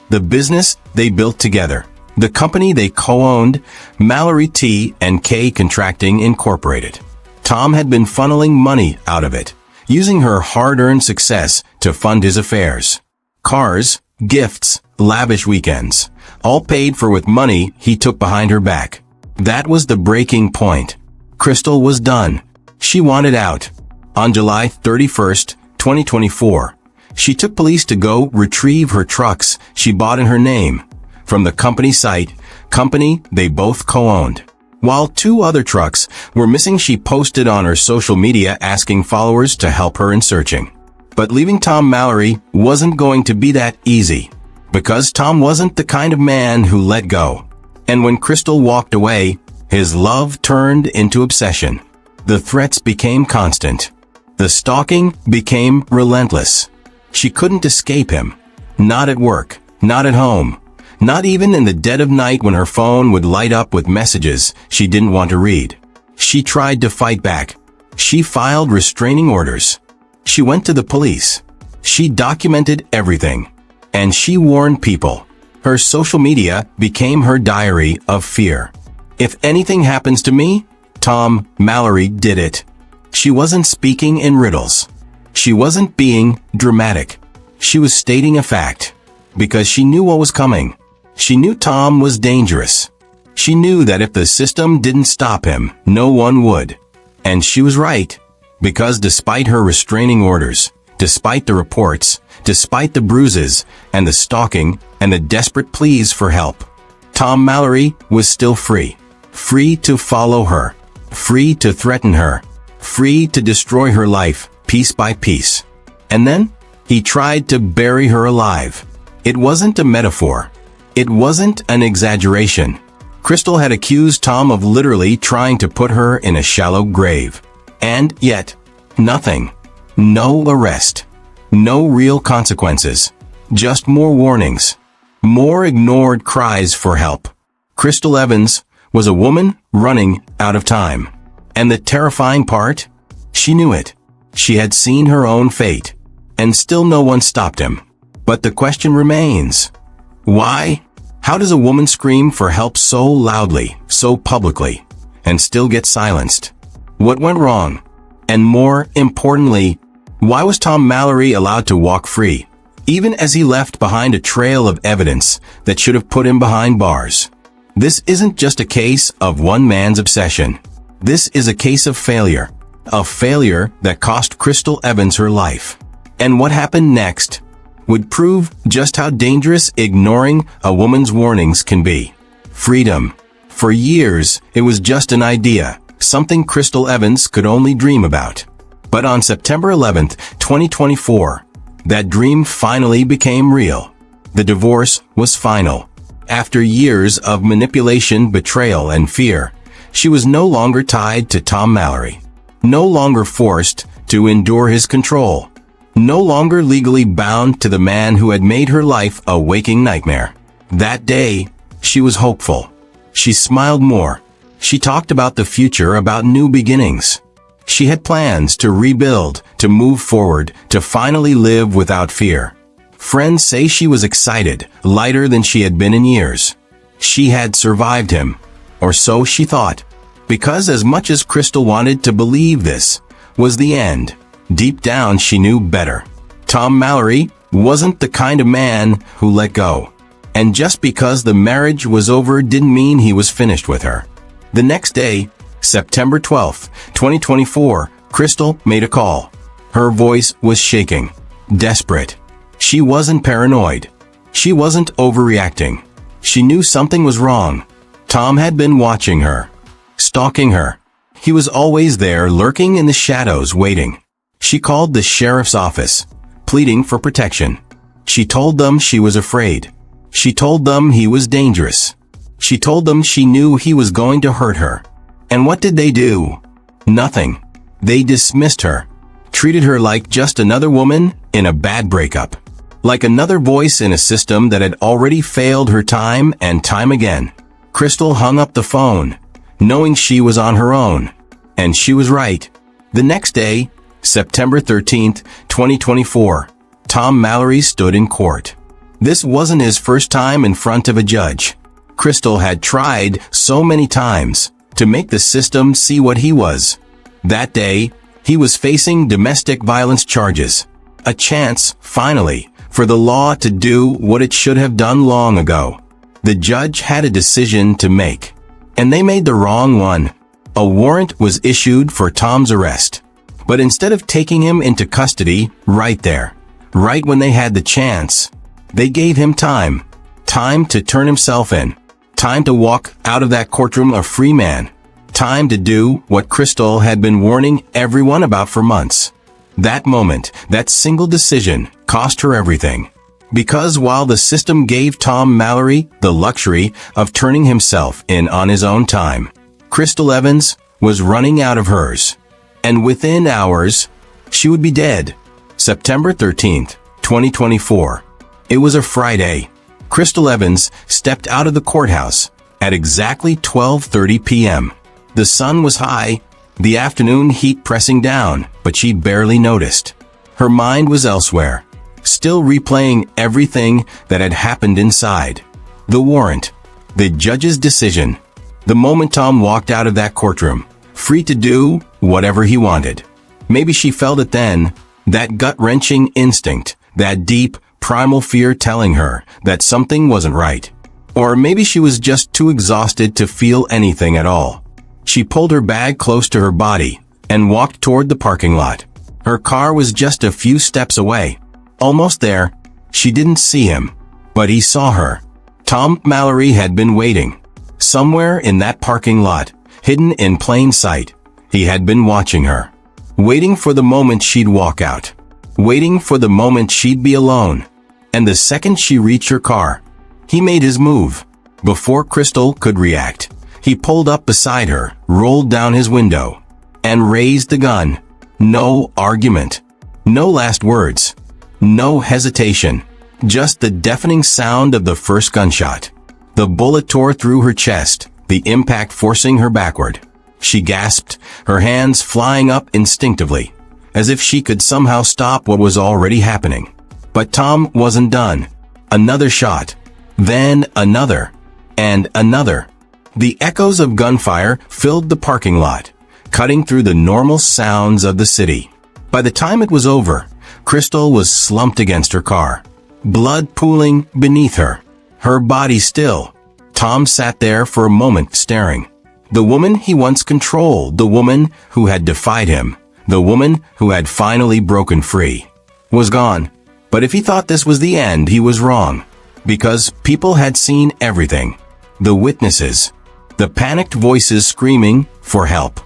Speaker 1: The business they built together, the company they co-owned, Mallory T&K Contracting Incorporated. Tom had been funneling money out of it, using her hard-earned success to fund his affairs. Cars, gifts, lavish weekends, all paid for with money he took behind her back. That was the breaking point. Crystal was done. She wanted out. On July 31st, 2024, she took police to go retrieve her trucks she bought in her name from the company site, company they both co-owned. While 2 other trucks were missing, she posted on her social media asking followers to help her in searching. But leaving Tom Mallory wasn't going to be that easy, because Tom wasn't the kind of man who let go. And when Crystal walked away, his love turned into obsession. The threats became constant. The stalking became relentless. She couldn't escape him. Not at work, not at home, not even in the dead of night when her phone would light up with messages she didn't want to read. She tried to fight back. She filed restraining orders. She went to the police. She documented everything. And she warned people. Her social media became her diary of fear. If anything happens to me, Tom Mallory did it. She wasn't speaking in riddles. She wasn't being dramatic. She was stating a fact. Because she knew what was coming. She knew Tom was dangerous. She knew that if the system didn't stop him, no one would. And she was right. Because despite her restraining orders, despite the reports, despite the bruises and the stalking and the desperate pleas for help, Tom Mallory was still free. Free to follow her. Free to threaten her. Free to destroy her life, piece by piece. And then, he tried to bury her alive. It wasn't a metaphor. It wasn't an exaggeration. Crystal had accused Tom of literally trying to put her in a shallow grave. And yet, nothing. No arrest. No real consequences. Just more warnings. More ignored cries for help. Crystal Evans was a woman running out of time. And the terrifying part? She knew it. She had seen her own fate. And still no one stopped him. But the question remains. Why? How does a woman scream for help so loudly, so publicly, and still get silenced? What went wrong? And more importantly, why was Tom Mallory allowed to walk free, even as he left behind a trail of evidence that should have put him behind bars? This isn't just a case of one man's obsession. This is a case of failure. A failure that cost Crystal Evans her life. And what happened next would prove just how dangerous ignoring a woman's warnings can be. Freedom. For years, it was just an idea, something Crystal Evans could only dream about. But on September 11, 2024, that dream finally became real. The divorce was final. After years of manipulation, betrayal, and fear, she was no longer tied to Tom Mallory. No longer forced to endure his control. No longer legally bound to the man who had made her life a waking nightmare. That day, she was hopeful. She smiled more. She talked about the future, about new beginnings. She had plans to rebuild, to move forward, to finally live without fear. Friends say she was excited, lighter than she had been in years. She had survived him. Or so she thought. Because as much as Crystal wanted to believe this was the end, deep down she knew better. Tom Mallory wasn't the kind of man who let go. And just because the marriage was over didn't mean he was finished with her. The next day, September 12, 2024, Crystal made a call. Her voice was shaking, desperate. She wasn't paranoid. She wasn't overreacting. She knew something was wrong. Tom had been watching her, stalking her. He was always there, lurking in the shadows, waiting. She called the sheriff's office, pleading for protection. She told them she was afraid. She told them he was dangerous. She told them she knew he was going to hurt her. And what did they do? Nothing. They dismissed her, treated her like just another woman in a bad breakup. Like another voice in a system that had already failed her time and time again. Crystal hung up the phone, knowing she was on her own. And she was right. The next day, September 13, 2024, Tom Mallory stood in court. This wasn't his first time in front of a judge. Crystal had tried so many times to make the system see what he was. That day, he was facing domestic violence charges. A chance, finally, for the law to do what it should have done long ago. The judge had a decision to make. And they made the wrong one. A warrant was issued for Tom's arrest. But instead of taking him into custody right there, right when they had the chance, they gave him time. Time to turn himself in. Time to walk out of that courtroom a free man. Time to do what Crystal had been warning everyone about for months. That moment, that single decision, cost her everything. Because while the system gave Tom Mallory the luxury of turning himself in on his own time, Crystal Evans was running out of hers. And within hours, she would be dead. September 13th, 2024. It was a Friday. Crystal Evans stepped out of the courthouse at exactly 12:30 p.m. The sun was high, the afternoon heat pressing down, but she barely noticed. Her mind was elsewhere, still replaying everything that had happened inside. The warrant, the judge's decision, the moment Tom walked out of that courtroom, free to do whatever he wanted. Maybe she felt it then, that gut-wrenching instinct, that deep, primal fear telling her that something wasn't right. Or maybe she was just too exhausted to feel anything at all. She pulled her bag close to her body and walked toward the parking lot. Her car was just a few steps away. Almost there, she didn't see him, but he saw her. Tom Mallory had been waiting. Somewhere in that parking lot, hidden in plain sight, he had been watching her. Waiting for the moment she'd walk out. Waiting for the moment she'd be alone. And the second she reached her car, he made his move. Before Crystal could react, he pulled up beside her, rolled down his window, and raised the gun. No argument. No last words. No hesitation. Just the deafening sound of the first gunshot. The bullet tore through her chest, the impact forcing her backward. She gasped, her hands flying up instinctively, as if she could somehow stop what was already happening. But Tom wasn't done. Another shot. Then another. And another. The echoes of gunfire filled the parking lot, cutting through the normal sounds of the city. By the time it was over, Crystal was slumped against her car, blood pooling beneath her, her body still. Tom sat there for a moment staring. The woman he once controlled, the woman who had defied him, the woman who had finally broken free, was gone. But if he thought this was the end, he was wrong. Because people had seen everything. The witnesses. The panicked voices screaming for help.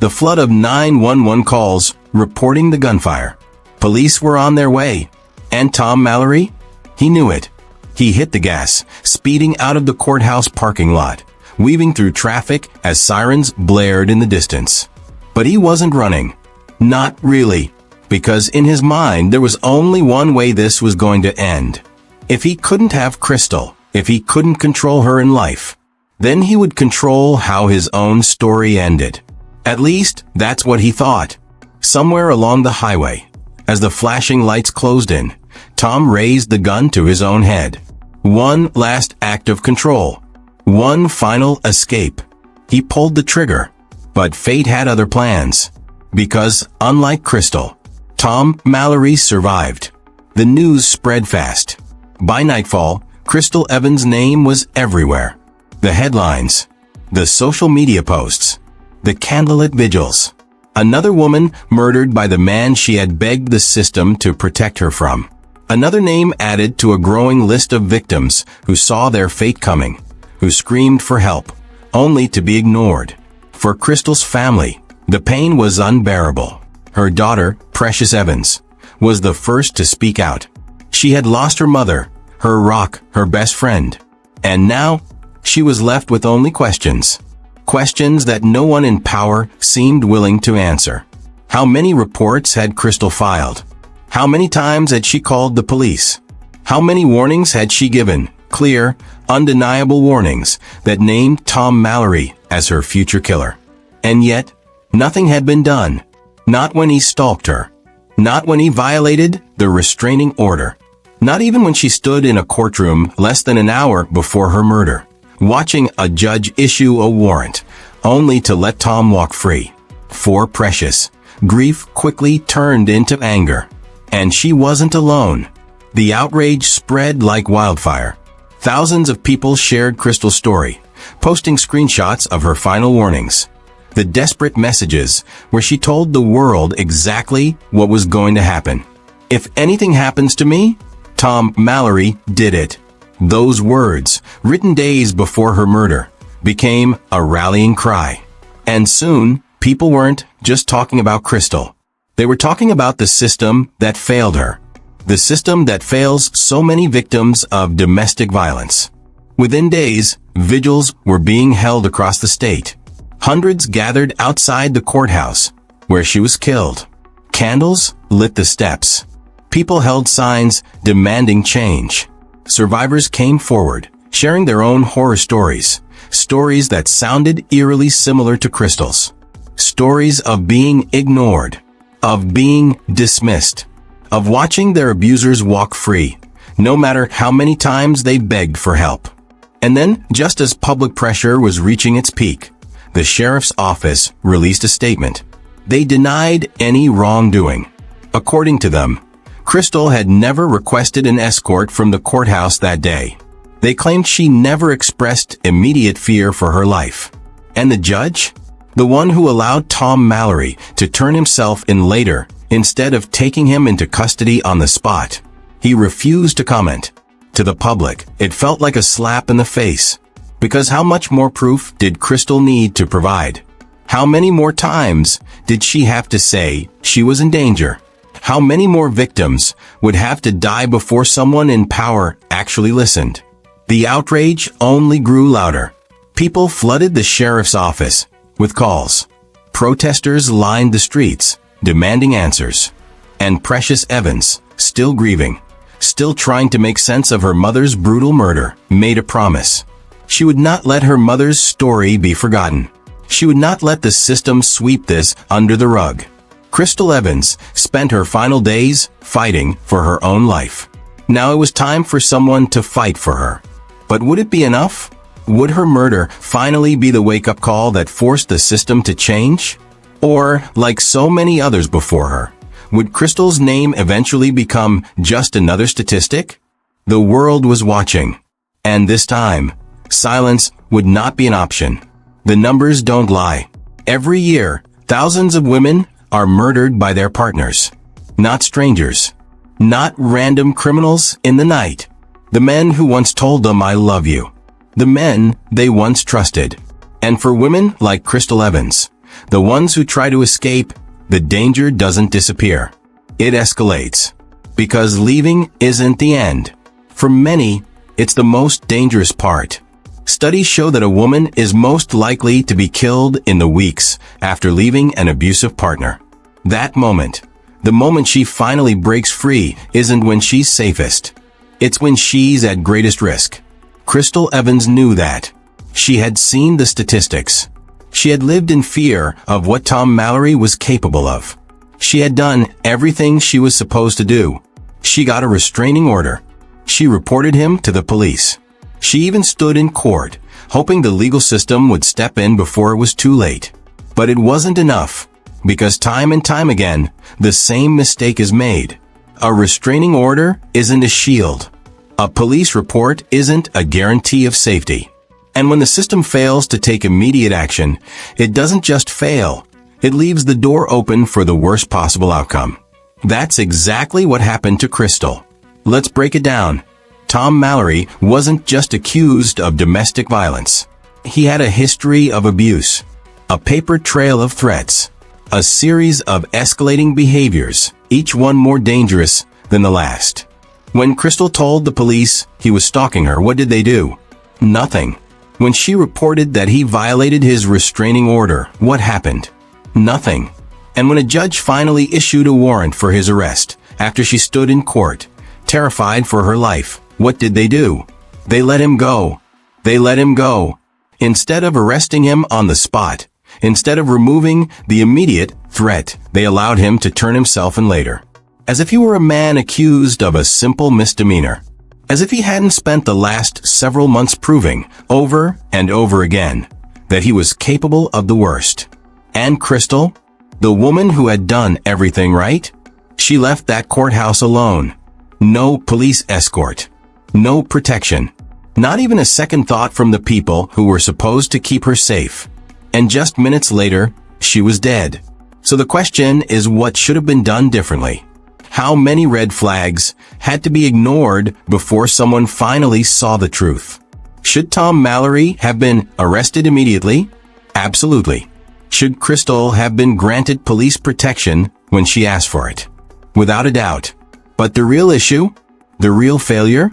Speaker 1: The flood of 911 calls reporting the gunfire. Police were on their way. And Tom Mallory? He knew it. He hit the gas, speeding out of the courthouse parking lot, weaving through traffic as sirens blared in the distance. But he wasn't running. Not really. Because in his mind, there was only one way this was going to end. If he couldn't have Crystal, if he couldn't control her in life, then he would control how his own story ended. At least, that's what he thought. Somewhere along the highway, as the flashing lights closed in, Tom raised the gun to his own head. One last act of control. One final escape. He pulled the trigger. But fate had other plans. Because, unlike Crystal, Tom Mallory survived. The news spread fast. By nightfall, Crystal Evans' name was everywhere. The headlines. The social media posts. The candlelit vigils. Another woman murdered by the man she had begged the system to protect her from. Another name added to a growing list of victims who saw their fate coming, who screamed for help, only to be ignored. For Crystal's family, the pain was unbearable. Her daughter, Precious Evans, was the first to speak out. She had lost her mother, her rock, her best friend. And now, she was left with only questions. Questions that no one in power seemed willing to answer. How many reports had Crystal filed? How many times had she called the police? How many warnings had she given? Clear, undeniable warnings that named Tom Mallory as her future killer. And yet, nothing had been done. Not when he stalked her. Not when he violated the restraining order. Not even when she stood in a courtroom less than an hour before her murder, watching a judge issue a warrant, only to let Tom walk free. For Precious, grief quickly turned into anger. And she wasn't alone. The outrage spread like wildfire. Thousands of people shared Crystal's story, posting screenshots of her final warnings. The desperate messages where she told the world exactly what was going to happen. If anything happens to me, Tom Mallory did it. Those words, written days before her murder, became a rallying cry. And soon, people weren't just talking about Crystal. They were talking about the system that failed her. The system that fails so many victims of domestic violence. Within days, vigils were being held across the state. Hundreds gathered outside the courthouse, where she was killed. Candles lit the steps. People held signs demanding change. Survivors came forward, sharing their own horror stories. Stories that sounded eerily similar to Crystal's. Stories of being ignored. Of being dismissed. Of watching their abusers walk free, no matter how many times they begged for help. And then, just as public pressure was reaching its peak, the sheriff's office released a statement. They denied any wrongdoing. According to them, Crystal had never requested an escort from the courthouse that day. They claimed she never expressed immediate fear for her life. And the judge? The one who allowed Tom Mallory to turn himself in later, instead of taking him into custody on the spot. He refused to comment. To the public, it felt like a slap in the face. Because how much more proof did Crystal need to provide? How many more times did she have to say she was in danger? How many more victims would have to die before someone in power actually listened? The outrage only grew louder. People flooded the sheriff's office with calls. Protesters lined the streets, demanding answers. And Precious Evans, still grieving, still trying to make sense of her mother's brutal murder, made a promise. She would not let her mother's story be forgotten. She would not let the system sweep this under the rug. Crystal Evans spent her final days fighting for her own life. Now it was time for someone to fight for her. But would it be enough? Would her murder finally be the wake-up call that forced the system to change? Or, like so many others before her, would Crystal's name eventually become just another statistic? The world was watching. And this time, silence would not be an option. The numbers don't lie. Every year, thousands of women are murdered by their partners. Not strangers. Not random criminals in the night. The men who once told them I love you. The men they once trusted. And for women like Crystal Evans, the ones who try to escape, the danger doesn't disappear. It escalates. Because leaving isn't the end. For many, it's the most dangerous part. Studies show that a woman is most likely to be killed in the weeks after leaving an abusive partner. That moment, the moment she finally breaks free, isn't when she's safest. It's when she's at greatest risk. Crystal Evans knew that. She had seen the statistics. She had lived in fear of what Tom Mallory was capable of. She had done everything she was supposed to do. She got a restraining order. She reported him to the police. She even stood in court, hoping the legal system would step in before it was too late. But it wasn't enough, because time and time again, the same mistake is made. A restraining order isn't a shield. A police report isn't a guarantee of safety. And when the system fails to take immediate action, it doesn't just fail. It leaves the door open for the worst possible outcome. That's exactly what happened to Crystal. Let's break it down. Tom Mallory wasn't just accused of domestic violence. He had a history of abuse, a paper trail of threats, a series of escalating behaviors, each one more dangerous than the last. When Crystal told the police he was stalking her, what did they do? Nothing. When she reported that he violated his restraining order, what happened? Nothing. And when a judge finally issued a warrant for his arrest, after she stood in court, terrified for her life, what did they do? They let him go. They let him go. Instead of arresting him on the spot, instead of removing the immediate threat, they allowed him to turn himself in later. As if he were a man accused of a simple misdemeanor. As if he hadn't spent the last several months proving, over and over again, that he was capable of the worst. And Crystal, the woman who had done everything right, she left that courthouse alone. No police escort. No protection. Not even a second thought from the people who were supposed to keep her safe. And just minutes later, she was dead. So the question is, what should have been done differently? How many red flags had to be ignored before someone finally saw the truth? Should Tom Mallory have been arrested immediately? Absolutely. Should Crystal have been granted police protection when she asked for it? Without a doubt. But the real issue? The real failure?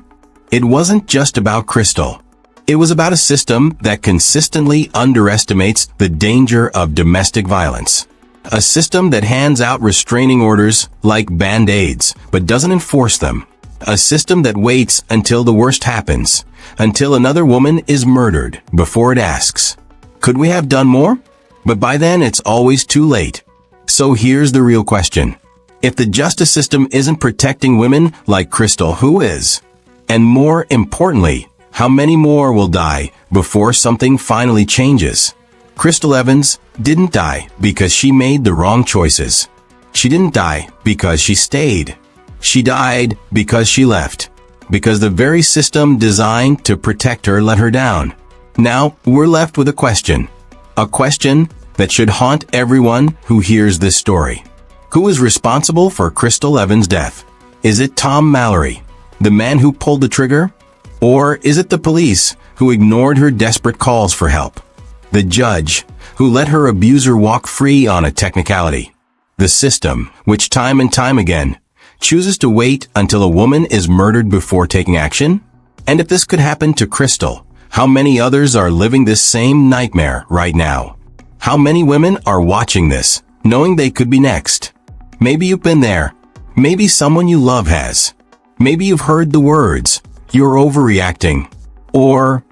Speaker 1: It wasn't just about Crystal. It was about a system that consistently underestimates the danger of domestic violence. A system that hands out restraining orders like Band-Aids, but doesn't enforce them. A system that waits until the worst happens, until another woman is murdered before it asks, could we have done more? But by then it's always too late. So here's the real question. If the justice system isn't protecting women like Crystal, who is? And more importantly, how many more will die before something finally changes? Crystal Evans didn't die because she made the wrong choices. She didn't die because she stayed. She died because she left. Because the very system designed to protect her let her down. Now, we're left with a question. A question that should haunt everyone who hears this story. Who is responsible for Crystal Evans' death? Is it Tom Mallory, the man who pulled the trigger? Or is it the police who ignored her desperate calls for help? The judge who let her abuser walk free on a technicality? The system, which time and time again chooses to wait until a woman is murdered before taking action? And if this could happen to Crystal, how many others are living this same nightmare right now? How many women are watching this, knowing they could be next? Maybe you've been there. Maybe someone you love has. Maybe you've heard the words, "You're overreacting." Or,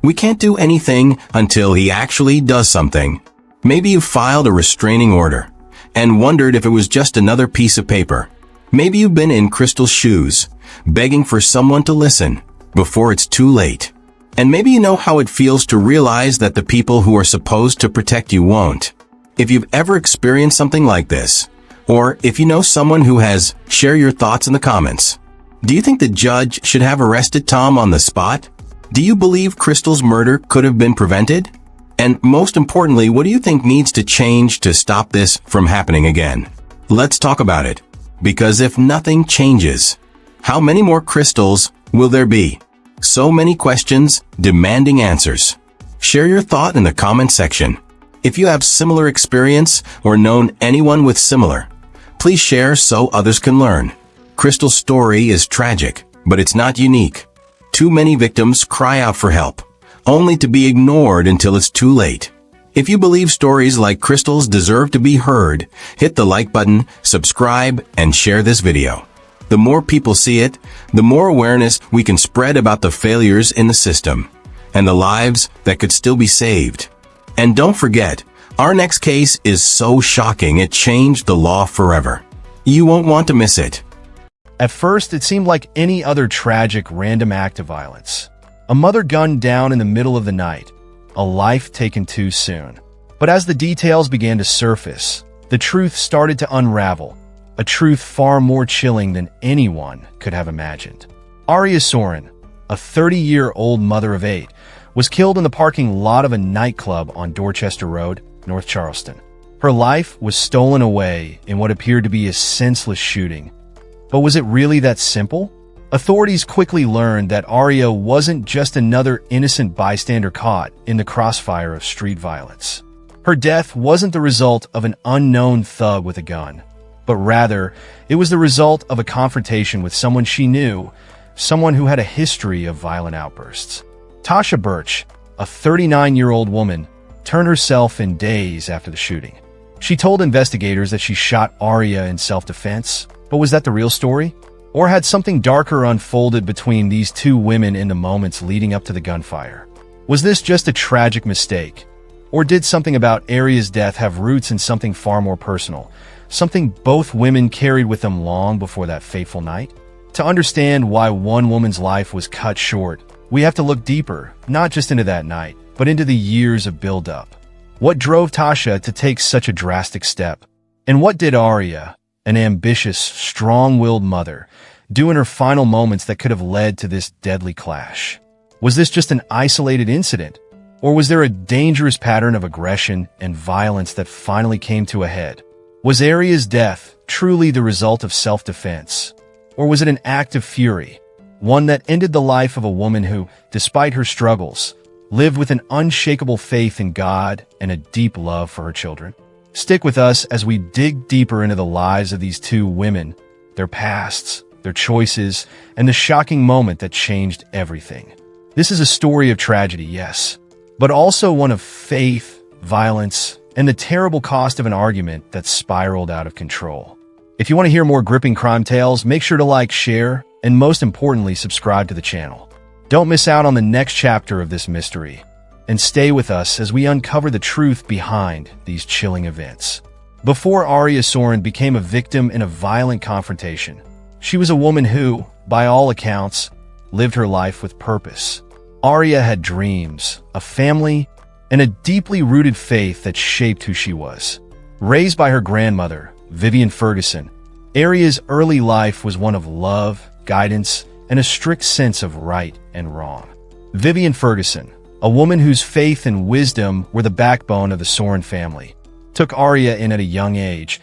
Speaker 1: "We can't do anything until he actually does something." Maybe you filed a restraining order and wondered if it was just another piece of paper. Maybe you've been in Crystal's shoes, begging for someone to listen before it's too late. And maybe you know how it feels to realize that the people who are supposed to protect you won't. If you've ever experienced something like this, or if you know someone who has, share your thoughts in the comments. Do you think the judge should have arrested Tom on the spot? Do you believe Crystal's murder could have been prevented? And most importantly, what do you think needs to change to stop this from happening again? Let's talk about it. Because if nothing changes, how many more crystals will there be? So many questions demanding answers. Share your thought in the comment section. If you have similar experience or known anyone with similar, please share so others can learn. Crystal's story is tragic, but it's not unique. Too many victims cry out for help, only to be ignored until it's too late. If you believe stories like Crystal's deserve to be heard, hit the like button, subscribe, and share this video. The more people see it, the more awareness we can spread about the failures in the system and the lives that could still be saved. And don't forget, our next case is so shocking it changed the law forever. You won't want to miss it.
Speaker 4: At first, it seemed like any other tragic, random act of violence. A mother gunned down in the middle of the night, a life taken too soon. But as the details began to surface, the truth started to unravel, a truth far more chilling than anyone could have imagined. Aria Soren, a 30-year-old mother of 8, was killed in the parking lot of a nightclub on Dorchester Road, North Charleston. Her life was stolen away in what appeared to be a senseless shooting. But was it really that simple? Authorities quickly learned that Aria wasn't just another innocent bystander caught in the crossfire of street violence. Her death wasn't the result of an unknown thug with a gun, but rather, it was the result of a confrontation with someone she knew, someone who had a history of violent outbursts. Tasha Birch, a 39-year-old woman, turned herself in days after the shooting. She told investigators that she shot Aria in self-defense, but was that the real story? Or had something darker unfolded between these two women in the moments leading up to the gunfire? Was this just a tragic mistake? Or did something about Aria's death have roots in something far more personal? Something both women carried with them long before that fateful night? To understand why one woman's life was cut short, we have to look deeper, not just into that night, but into the years of build-up. What drove Tasha to take such a drastic step? And what did Aria, an ambitious, strong-willed mother, do in her final moments that could have led to this deadly clash? Was this just an isolated incident? Or was there a dangerous pattern of aggression and violence that finally came to a head? Was Aria's death truly the result of self-defense? Or was it an act of fury, one that ended the life of a woman who, despite her struggles, lived with an unshakable faith in God and a deep love for her children? Stick with us as we dig deeper into the lives of these two women, their pasts, their choices, and the shocking moment that changed everything. This is a story of tragedy, yes, but also one of faith, violence, and the terrible cost of an argument that spiraled out of control. If you want to hear more gripping crime tales, make sure to like, share, and most importantly, subscribe to the channel. Don't miss out on the next chapter of this mystery, and stay with us as we uncover the truth behind these chilling events. Before Aria Soren became a victim in a violent confrontation, she was a woman who, by all accounts, lived her life with purpose. Aria had dreams, a family, and a deeply rooted faith that shaped who she was. Raised by her grandmother, Vivian Ferguson, Aria's early life was one of love, guidance, and a strict sense of right and wrong. Vivian Ferguson, a woman whose faith and wisdom were the backbone of the Soren family, took Aria in at a young age,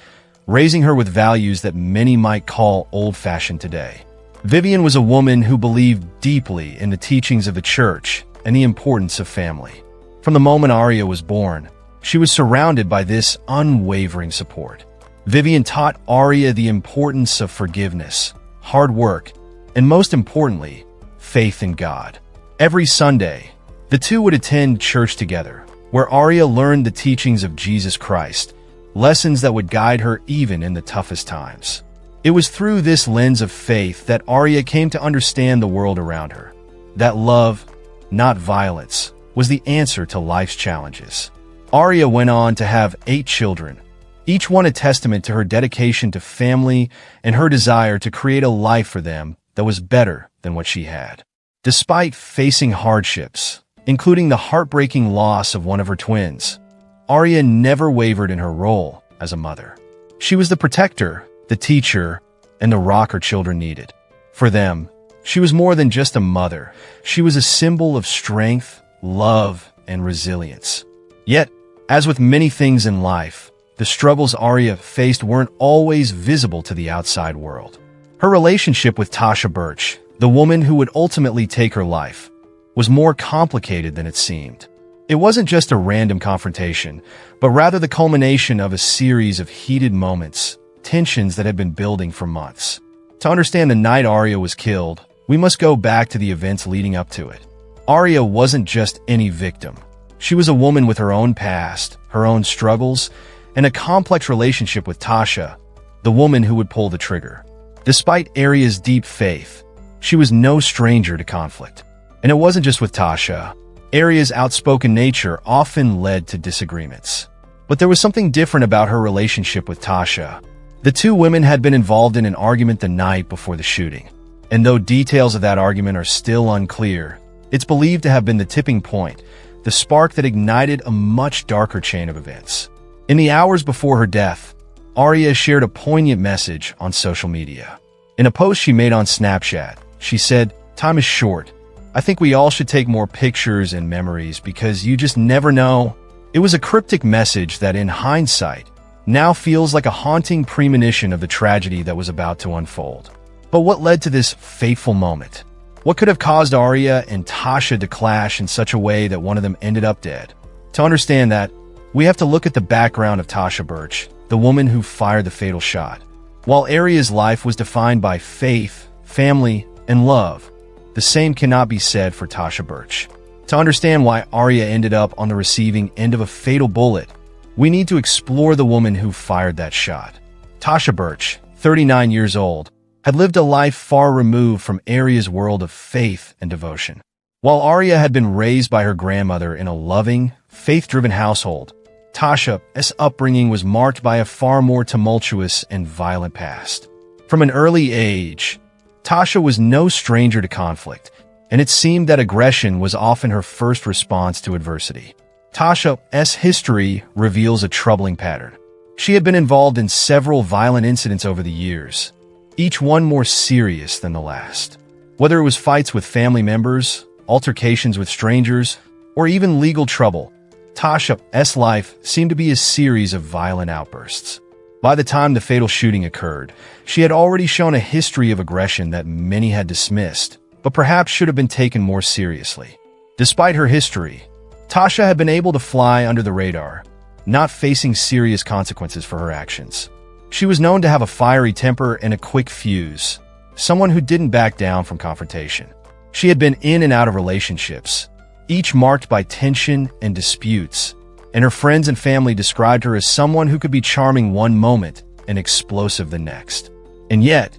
Speaker 4: raising her with values that many might call old-fashioned today. Vivian was a woman who believed deeply in the teachings of the church and the importance of family. From the moment Aria was born, she was surrounded by this unwavering support. Vivian taught Aria the importance of forgiveness, hard work, and most importantly, faith in God. Every Sunday, the two would attend church together, where Aria learned the teachings of Jesus Christ, lessons that would guide her even in the toughest times. It was through this lens of faith that Aria came to understand the world around her, that love, not violence, was the answer to life's challenges. Aria went on to have 8 children, each one a testament to her dedication to family and her desire to create a life for them that was better than what she had. Despite facing hardships, including the heartbreaking loss of one of her twins, Aria never wavered in her role as a mother. She was the protector, the teacher, and the rock her children needed. For them, she was more than just a mother. She was a symbol of strength, love, and resilience. Yet, as with many things in life, the struggles Arya faced weren't always visible to the outside world. Her relationship with Tasha Birch, the woman who would ultimately take her life, was more complicated than it seemed. It wasn't just a random confrontation, but rather the culmination of a series of heated moments, tensions that had been building for months. To understand the night Arya was killed, we must go back to the events leading up to it. Arya wasn't just any victim. She was a woman with her own past, her own struggles, and a complex relationship with Tasha, the woman who would pull the trigger. Despite Arya's deep faith, she was no stranger to conflict. And it wasn't just with Tasha. Arya's outspoken nature often led to disagreements. But there was something different about her relationship with Tasha. The two women had been involved in an argument the night before the shooting. And though details of that argument are still unclear, it's believed to have been the tipping point, the spark that ignited a much darker chain of events. In the hours before her death, Arya shared a poignant message on social media. In a post she made on Snapchat, she said, "Time is short. I think we all should take more pictures and memories because you just never know." It was a cryptic message that, in hindsight, now feels like a haunting premonition of the tragedy that was about to unfold. But what led to this fateful moment? What could have caused Arya and Tasha to clash in such a way that one of them ended up dead? To understand that, we have to look at the background of Tasha Birch, the woman who fired the fatal shot. While Arya's life was defined by faith, family, and love, the same cannot be said for Tasha Birch. To understand why Arya ended up on the receiving end of a fatal bullet, we need to explore the woman who fired that shot. Tasha Birch, 39 years old, had lived a life far removed from Arya's world of faith and devotion. While Arya had been raised by her grandmother in a loving, faith-driven household, Tasha's upbringing was marked by a far more tumultuous and violent past. From an early age, Tasha was no stranger to conflict, and it seemed that aggression was often her first response to adversity. Tasha's history reveals a troubling pattern. She had been involved in several violent incidents over the years, each one more serious than the last. Whether it was fights with family members, altercations with strangers, or even legal trouble, Tasha's life seemed to be a series of violent outbursts. By the time the fatal shooting occurred, she had already shown a history of aggression that many had dismissed, but perhaps should have been taken more seriously. Despite her history, Tasha had been able to fly under the radar, not facing serious consequences for her actions. She was known to have a fiery temper and a quick fuse, someone who didn't back down from confrontation. She had been in and out of relationships, each marked by tension and disputes, and her friends and family described her as someone who could be charming one moment and explosive the next. And yet,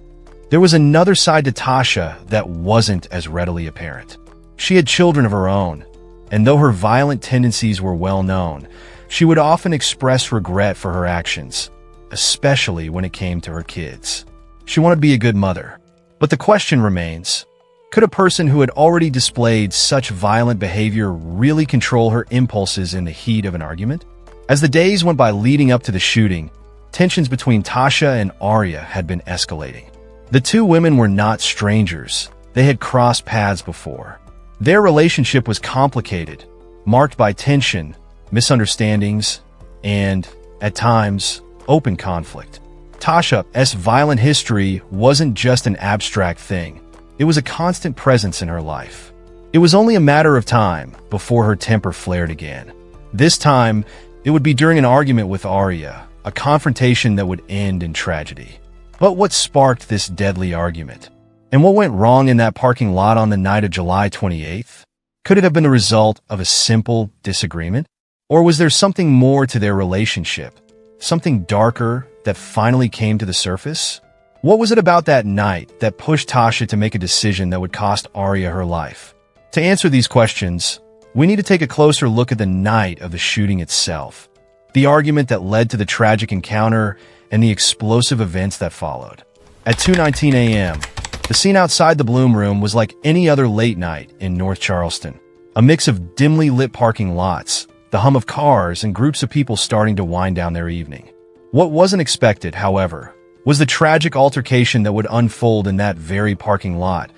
Speaker 4: there was another side to Tasha that wasn't as readily apparent. She had children of her own, and though her violent tendencies were well known, she would often express regret for her actions, especially when it came to her kids. She wanted to be a good mother. But the question remains, could a person who had already displayed such violent behavior really control her impulses in the heat of an argument? As the days went by leading up to the shooting, tensions between Tasha and Arya had been escalating. The two women were not strangers. They had crossed paths before. Their relationship was complicated, marked by tension, misunderstandings, and, at times, open conflict. Tasha's violent history wasn't just an abstract thing. It was a constant presence in her life. It was only a matter of time before her temper flared again. This time, it would be during an argument with Arya, a confrontation that would end in tragedy. But what sparked this deadly argument? And what went wrong in that parking lot on the night of July 28th? Could it have been the result of a simple disagreement? Or was there something more to their relationship? Something darker that finally came to the surface? What was it about that night that pushed Tasha to make a decision that would cost Arya her life? To answer these questions, we need to take a closer look at the night of the shooting itself, the argument that led to the tragic encounter, and the explosive events that followed. At 2:19 a.m., the scene outside the Bloom Room was like any other late night in North Charleston. A mix of dimly lit parking lots, the hum of cars, and groups of people starting to wind down their evening. What wasn't expected, however, was the tragic altercation that would unfold in that very parking lot,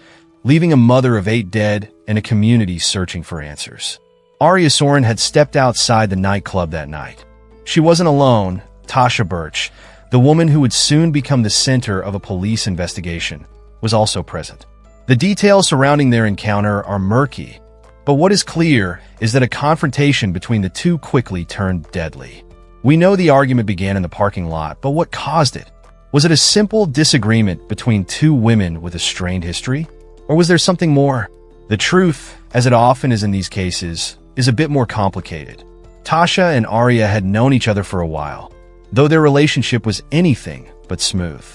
Speaker 4: leaving a mother of 8 dead and a community searching for answers. Arya Soren had stepped outside the nightclub that night. She wasn't alone. Tasha Birch, the woman who would soon become the center of a police investigation, was also present. The details surrounding their encounter are murky, but what is clear is that a confrontation between the two quickly turned deadly. We know the argument began in the parking lot, but what caused it? Was it a simple disagreement between two women with a strained history? Or was there something more? The truth, as it often is in these cases, is a bit more complicated. Tasha and Arya had known each other for a while, though their relationship was anything but smooth.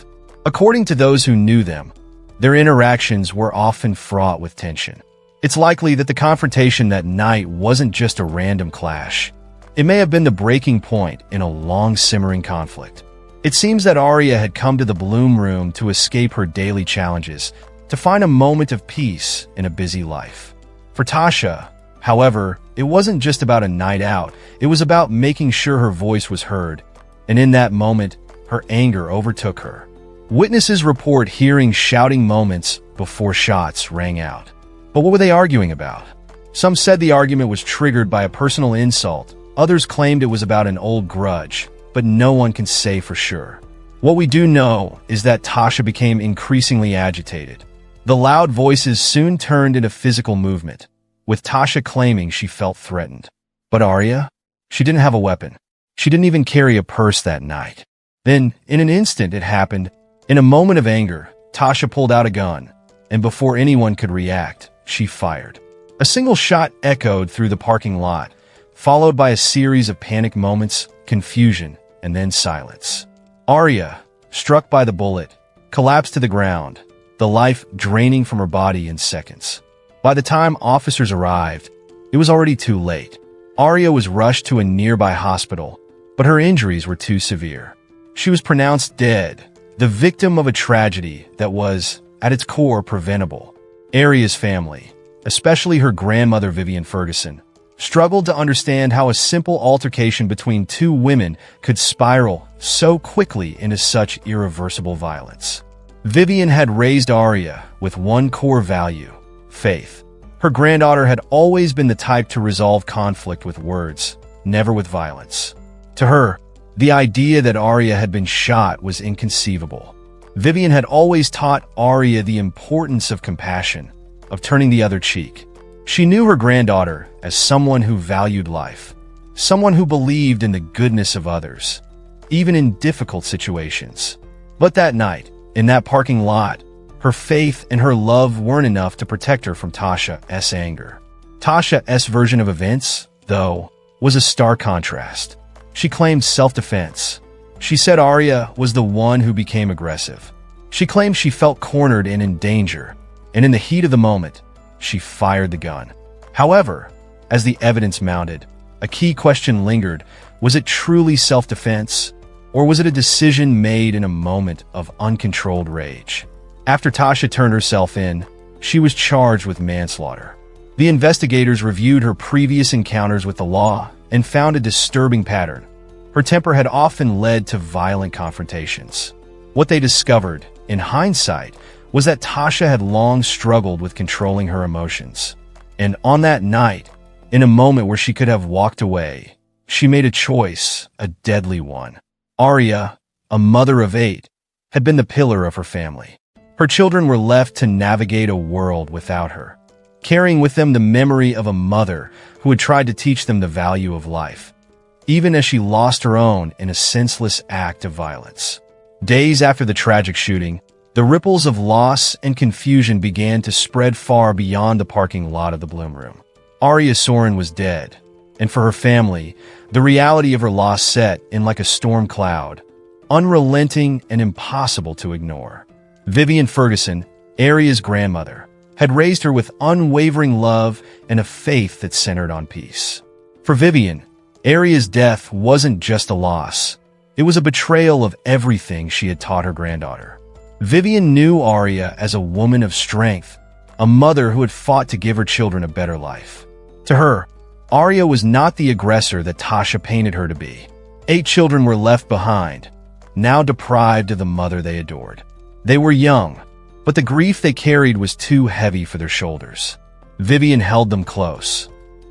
Speaker 4: According to those who knew them, their interactions were often fraught with tension. It's likely that the confrontation that night wasn't just a random clash. It may have been the breaking point in a long-simmering conflict. It seems that Arya had come to the Bloom Room to escape her daily challenges, to find a moment of peace in a busy life. For Tasha, however, it wasn't just about a night out. It was about making sure her voice was heard, and in that moment, her anger overtook her. Witnesses report hearing shouting moments before shots rang out. But what were they arguing about? Some said the argument was triggered by a personal insult. Others claimed it was about an old grudge, but no one can say for sure. What we do know is that Tasha became increasingly agitated. The loud voices soon turned into physical movement, with Tasha claiming she felt threatened. But Arya? She didn't have a weapon. She didn't even carry a purse that night. Then, in an instant, it happened. In a moment of anger, Tasha pulled out a gun, and before anyone could react, she fired. A single shot echoed through the parking lot, followed by a series of panic moments, confusion, and then silence. Arya, struck by the bullet, collapsed to the ground, the life draining from her body in seconds. By the time officers arrived, it was already too late. Arya was rushed to a nearby hospital, but her injuries were too severe. She was pronounced dead, the victim of a tragedy that was, at its core, preventable. Arya's family, especially her grandmother Vivian Ferguson, struggled to understand how a simple altercation between two women could spiral so quickly into such irreversible violence. Vivian had raised Arya with one core value: faith. Her granddaughter had always been the type to resolve conflict with words, never with violence. To her, the idea that Arya had been shot was inconceivable. Vivian had always taught Arya the importance of compassion, of turning the other cheek. She knew her granddaughter as someone who valued life, someone who believed in the goodness of others, even in difficult situations. But that night, in that parking lot, her faith and her love weren't enough to protect her from Tasha's anger. Tasha's version of events, though, was a stark contrast. She claimed self-defense. She said Arya was the one who became aggressive. She claimed she felt cornered and in danger, and in the heat of the moment, she fired the gun. However, as the evidence mounted, a key question lingered. Was it truly self-defense, or was it a decision made in a moment of uncontrolled rage? After Tasha turned herself in, she was charged with manslaughter. The investigators reviewed her previous encounters with the law and found a disturbing pattern. Her temper had often led to violent confrontations. What they discovered, in hindsight, was that Tasha had long struggled with controlling her emotions. And on that night, in a moment where she could have walked away, she made a choice, a deadly one. Arya, a mother of 8, had been the pillar of her family. Her children were left to navigate a world without her, carrying with them the memory of a mother who had tried to teach them the value of life, even as she lost her own in a senseless act of violence. Days after the tragic shooting, the ripples of loss and confusion began to spread far beyond the parking lot of the Bloom Room. Arya Soren was dead, and for her family, the reality of her loss set in like a storm cloud, unrelenting and impossible to ignore. Vivian Ferguson, Arya's grandmother, had raised her with unwavering love and a faith that centered on peace. For Vivian, Arya's death wasn't just a loss. It was a betrayal of everything she had taught her granddaughter. Vivian knew Arya as a woman of strength, a mother who had fought to give her children a better life. To her, Arya was not the aggressor that Tasha painted her to be. 8 children were left behind, now deprived of the mother they adored. They were young, but the grief they carried was too heavy for their shoulders. Vivian held them close,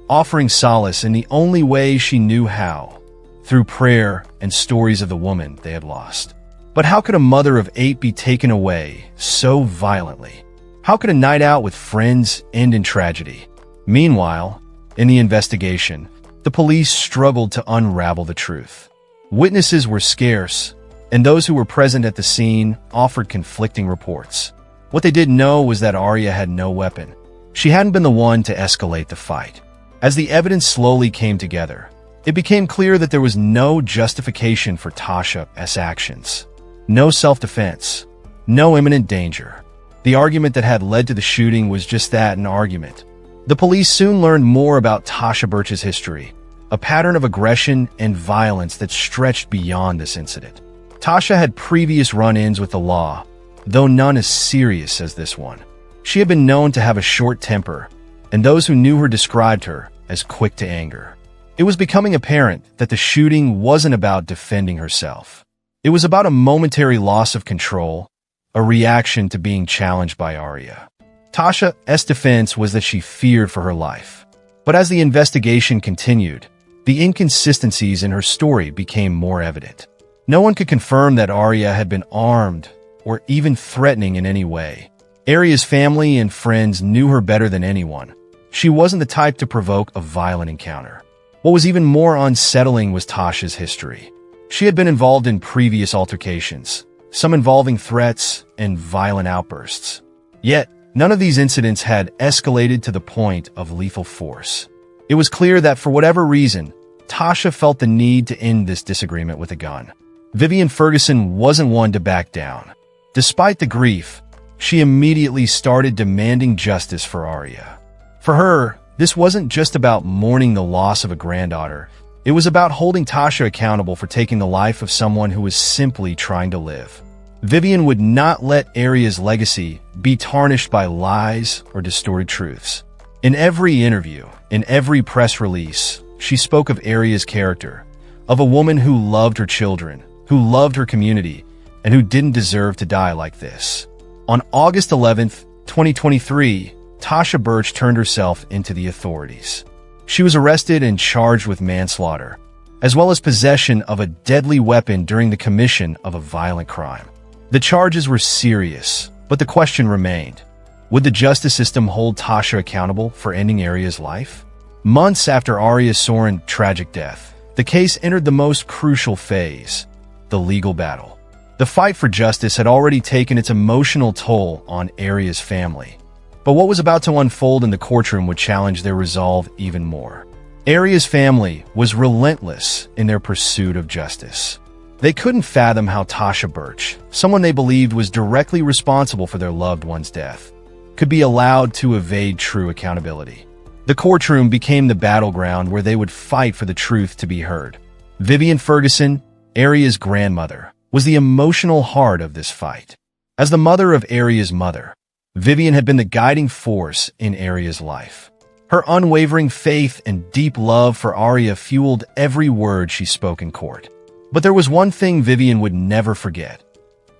Speaker 4: offering solace in the only way she knew how, through prayer and stories of the woman they had lost. But how could a mother of 8 be taken away so violently? How could a night out with friends end in tragedy? Meanwhile, in the investigation, the police struggled to unravel the truth. Witnesses were scarce, and those who were present at the scene offered conflicting reports. What they didn't know was that Arya had no weapon. She hadn't been the one to escalate the fight. As the evidence slowly came together, it became clear that there was no justification for Tasha's actions. No self-defense. No imminent danger. The argument that had led to the shooting was just that, an argument. The police soon learned more about Tasha Birch's history, a pattern of aggression and violence that stretched beyond this incident. Tasha had previous run-ins with the law, though none as serious as this one. She had been known to have a short temper, and those who knew her described her as quick to anger. It was becoming apparent that the shooting wasn't about defending herself. It was about a momentary loss of control, a reaction to being challenged by Arya. Tasha's defense was that she feared for her life. But as the investigation continued, the inconsistencies in her story became more evident. No one could confirm that Arya had been armed or even threatening in any way. Arya's family and friends knew her better than anyone. She wasn't the type to provoke a violent encounter. What was even more unsettling was Tasha's history. She had been involved in previous altercations, some involving threats and violent outbursts. Yet, none of these incidents had escalated to the point of lethal force. It was clear that for whatever reason, Tasha felt the need to end this disagreement with a gun. Vivian Ferguson wasn't one to back down. Despite the grief, she immediately started demanding justice for Arya. For her, this wasn't just about mourning the loss of a granddaughter. It was about holding Tasha accountable for taking the life of someone who was simply trying to live. Vivian would not let Arya's legacy be tarnished by lies or distorted truths. In every interview, in every press release, she spoke of Arya's character, of a woman who loved her children, who loved her community, and who didn't deserve to die like this. On August 11th, 2023, Tasha Birch turned herself into the authorities. She was arrested and charged with manslaughter, as well as possession of a deadly weapon during the commission of a violent crime. The charges were serious, but the question remained: would the justice system hold Tasha accountable for ending Arya's life? Months after Arya Soren's tragic death, the case entered the most crucial phase: the legal battle. The fight for justice had already taken its emotional toll on Arya's family. But what was about to unfold in the courtroom would challenge their resolve even more. Arya's family was relentless in their pursuit of justice. They couldn't fathom how Tasha Birch, someone they believed was directly responsible for their loved one's death, could be allowed to evade true accountability. The courtroom became the battleground where they would fight for the truth to be heard. Vivian Ferguson, Arya's grandmother, was the emotional heart of this fight. As the mother of Arya's mother, Vivian had been the guiding force in Arya's life. Her unwavering faith and deep love for Arya fueled every word she spoke in court. But there was one thing Vivian would never forget.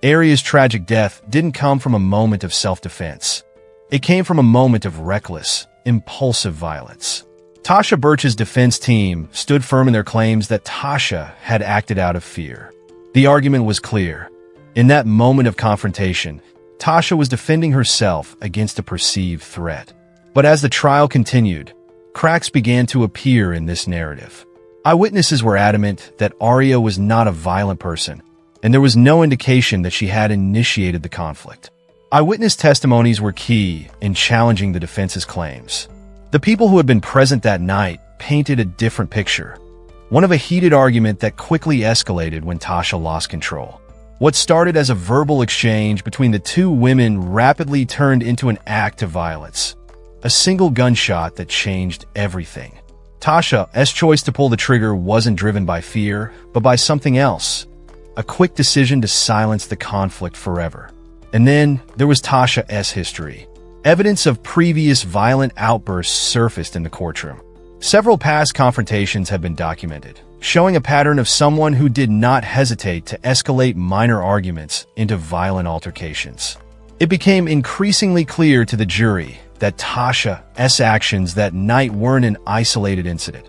Speaker 4: Arya's tragic death didn't come from a moment of self-defense. It came from a moment of reckless, impulsive violence. Tasha Birch's defense team stood firm in their claims that Tasha had acted out of fear. The argument was clear. In that moment of confrontation, Tasha was defending herself against a perceived threat. But as the trial continued, cracks began to appear in this narrative. Eyewitnesses were adamant that Arya was not a violent person, and there was no indication that she had initiated the conflict. Eyewitness testimonies were key in challenging the defense's claims. The people who had been present that night painted a different picture, one of a heated argument that quickly escalated when Tasha lost control. What started as a verbal exchange between the two women rapidly turned into an act of violence, a single gunshot that changed everything. Tasha's choice to pull the trigger wasn't driven by fear, but by something else, a quick decision to silence the conflict forever. And then there was Tasha's history. Evidence of previous violent outbursts surfaced in the courtroom. Several past confrontations have been documented, showing a pattern of someone who did not hesitate to escalate minor arguments into violent altercations. It became increasingly clear to the jury that Tasha's actions that night weren't an isolated incident.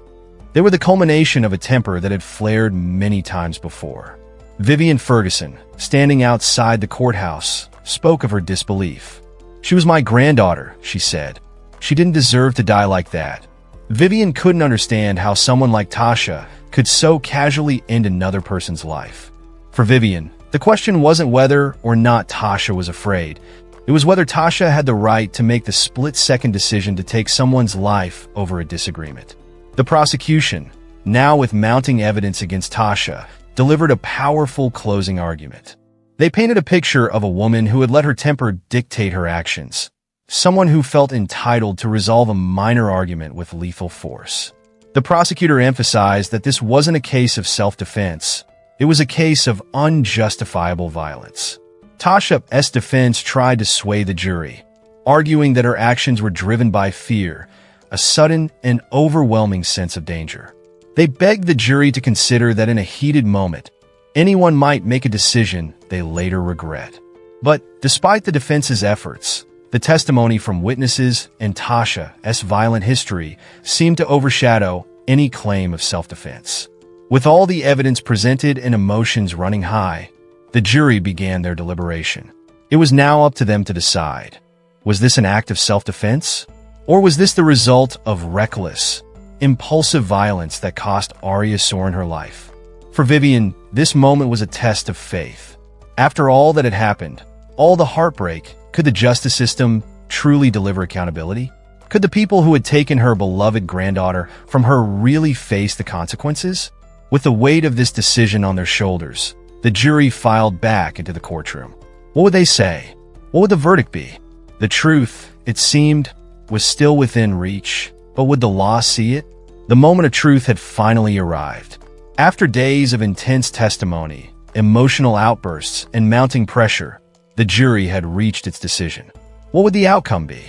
Speaker 4: They were the culmination of a temper that had flared many times before. Vivian Ferguson, standing outside the courthouse, spoke of her disbelief. "She was my granddaughter," she said. "She didn't deserve to die like that." Vivian couldn't understand how someone like Tasha could so casually end another person's life. For Vivian, the question wasn't whether or not Tasha was afraid. It was whether Tasha had the right to make the split-second decision to take someone's life over a disagreement. The prosecution, now with mounting evidence against Tasha, delivered a powerful closing argument. They painted a picture of a woman who had let her temper dictate her actions, someone who felt entitled to resolve a minor argument with lethal force. The prosecutor emphasized that this wasn't a case of self-defense. It was a case of unjustifiable violence. Tasha's defense tried to sway the jury, arguing that her actions were driven by fear, a sudden and overwhelming sense of danger. They begged the jury to consider that in a heated moment, anyone might make a decision they later regret. But despite the defense's efforts, the testimony from witnesses and Tasha's violent history seemed to overshadow any claim of self-defense. With all the evidence presented and emotions running high, the jury began their deliberation. It was now up to them to decide. Was this an act of self-defense? Or was this the result of reckless, impulsive violence that cost Arya Soren her life? For Vivian, this moment was a test of faith. After all that had happened, all the heartbreak, could the justice system truly deliver accountability? Could the people who had taken her beloved granddaughter from her really face the consequences? With the weight of this decision on their shoulders, the jury filed back into the courtroom. What would they say? What would the verdict be? The truth, it seemed, was still within reach, but would the law see it? The moment of truth had finally arrived. After days of intense testimony, emotional outbursts, and mounting pressure, the jury had reached its decision. What would the outcome be?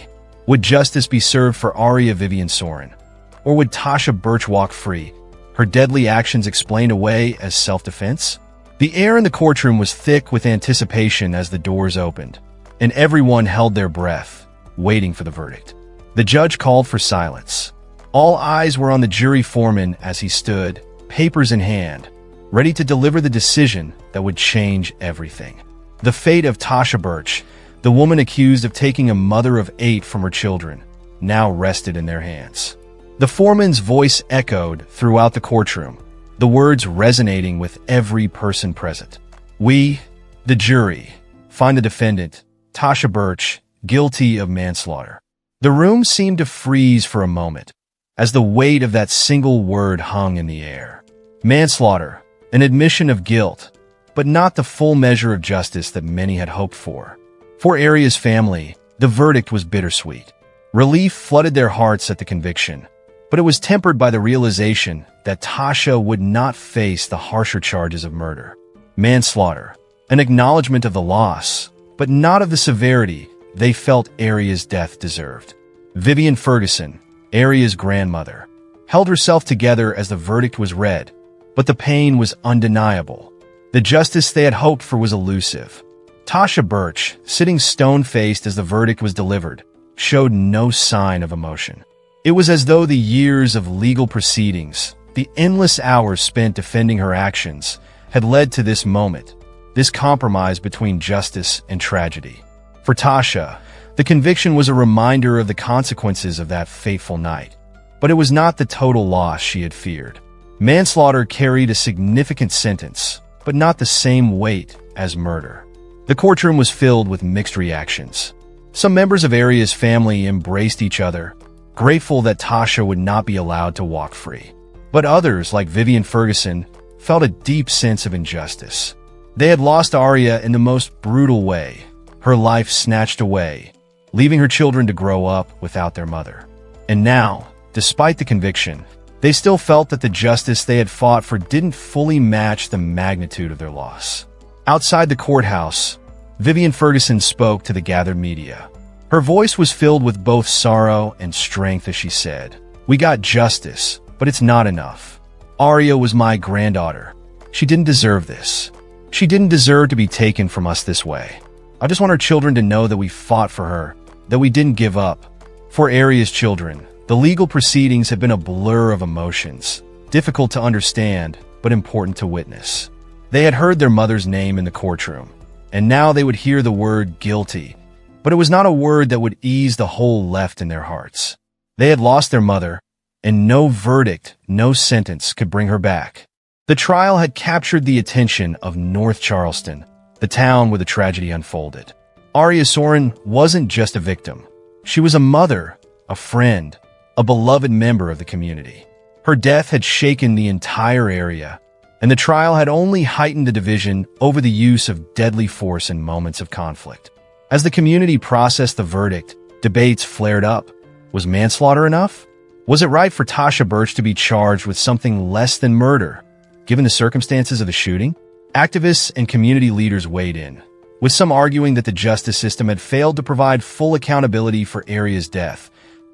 Speaker 4: Would justice be served for Arya Vivian Soren? Or would Tasha Birch walk free, her deadly actions explained away as self-defense? The air in the courtroom was thick with anticipation as the doors opened, and everyone held their breath, waiting for the verdict. The judge called for silence. All eyes were on the jury foreman as he stood, papers in hand, ready to deliver the decision that would change everything. The fate of Tasha Birch, the woman accused of taking a mother of 8 from her children, now rested in their hands. The foreman's voice echoed throughout the courtroom, the words resonating with every person present. "We, the jury, find the defendant, Tasha Birch, guilty of manslaughter." The room seemed to freeze for a moment, as the weight of that single word hung in the air. Manslaughter, an admission of guilt, but not the full measure of justice that many had hoped for. For Arya's family, the verdict was bittersweet. Relief flooded their hearts at the conviction, but it was tempered by the realization that Tasha would not face the harsher charges of murder. Manslaughter, an acknowledgement of the loss, but not of the severity they felt Arya's death deserved. Vivian Ferguson, Arya's grandmother, held herself together as the verdict was read, but the pain was undeniable. The justice they had hoped for was elusive. Tasha Birch, sitting stone-faced as the verdict was delivered, showed no sign of emotion. It was as though the years of legal proceedings, the endless hours spent defending her actions, had led to this moment, this compromise between justice and tragedy. For Tasha, the conviction was a reminder of the consequences of that fateful night, but it was not the total loss she had feared. Manslaughter carried a significant sentence, but not the same weight as murder. The courtroom was filled with mixed reactions. Some members of Arya's family embraced each other, grateful that Tasha would not be allowed to walk free. But others, like Vivian Ferguson, felt a deep sense of injustice. They had lost Arya in the most brutal way, her life snatched away, leaving her children to grow up without their mother. And now, despite the conviction, they still felt that the justice they had fought for didn't fully match the magnitude of their loss. Outside the courthouse, Vivian Ferguson spoke to the gathered media. Her voice was filled with both sorrow and strength as she said, "We got justice, but it's not enough. Arya was my granddaughter. She didn't deserve this. She didn't deserve to be taken from us this way. I just want our children to know that we fought for her, that we didn't give up." For Arya's children, the legal proceedings had been a blur of emotions. difficult to understand, but important to witness. They had heard their mother's name in the courtroom, and now they would hear the word guilty, but it was not a word that would ease the hole left in their hearts. They had lost their mother, and no verdict, no sentence could bring her back. The trial had captured the attention of North Charleston, the town where the tragedy unfolded. Aria Soren wasn't just a victim. She was a mother, a friend, a beloved member of the community. Her death had shaken the entire area, and the trial had only heightened the division over the use of deadly force in moments of conflict. As the community processed the verdict, debates flared up. Was manslaughter enough? Was it right for Tasha Birch to be charged with something less than murder, given the circumstances of the shooting? Activists and community leaders weighed in, with some arguing that the justice system had failed to provide full accountability for Aria's death,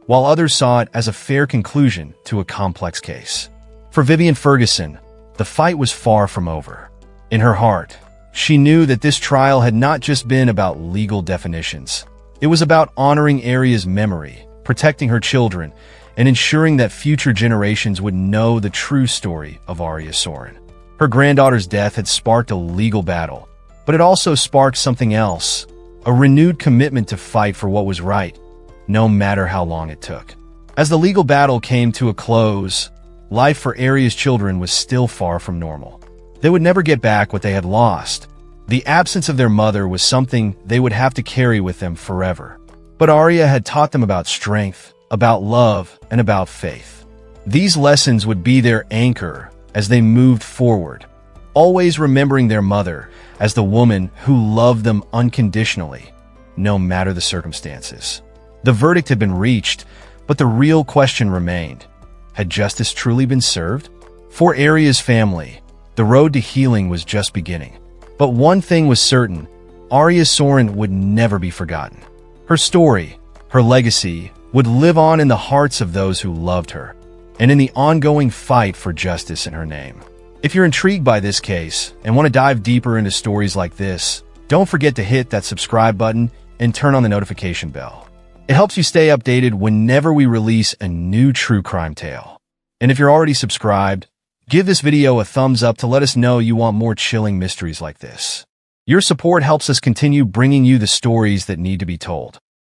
Speaker 4: while others saw it as a fair conclusion to a complex case. For Vivian Ferguson, the fight was far from over. In her heart, she knew that this trial had not just been about legal definitions. It was about honoring Aria's memory, protecting her children, and ensuring that future generations would know the true story of Aria Soren. Her granddaughter's death had sparked a legal battle, but it also sparked something else, a renewed commitment to fight for what was right, no matter how long it took. As the legal battle came to a close, life for Aria's children was still far from normal. They would never get back what they had lost. The absence of their mother was something they would have to carry with them forever. But Aria had taught them about strength, about love, and about faith. These lessons would be their anchor as they moved forward, always remembering their mother as the woman who loved them unconditionally, no matter the circumstances. The verdict had been reached, but the real question remained. Had justice truly been served? For Aria's family, the road to healing was just beginning. But one thing was certain, Aria Soren would never be forgotten. Her story, her legacy, would live on in the hearts of those who loved her, and in the ongoing fight for justice in her name. If you're intrigued by this case and want to dive deeper into stories like this, don't forget to hit that subscribe button and turn on the notification bell. It helps you stay updated whenever we release a new true crime tale. And if you're already subscribed, give this video a thumbs up to let us know you want more chilling mysteries like this. Your support helps us continue bringing you the stories that need to be told.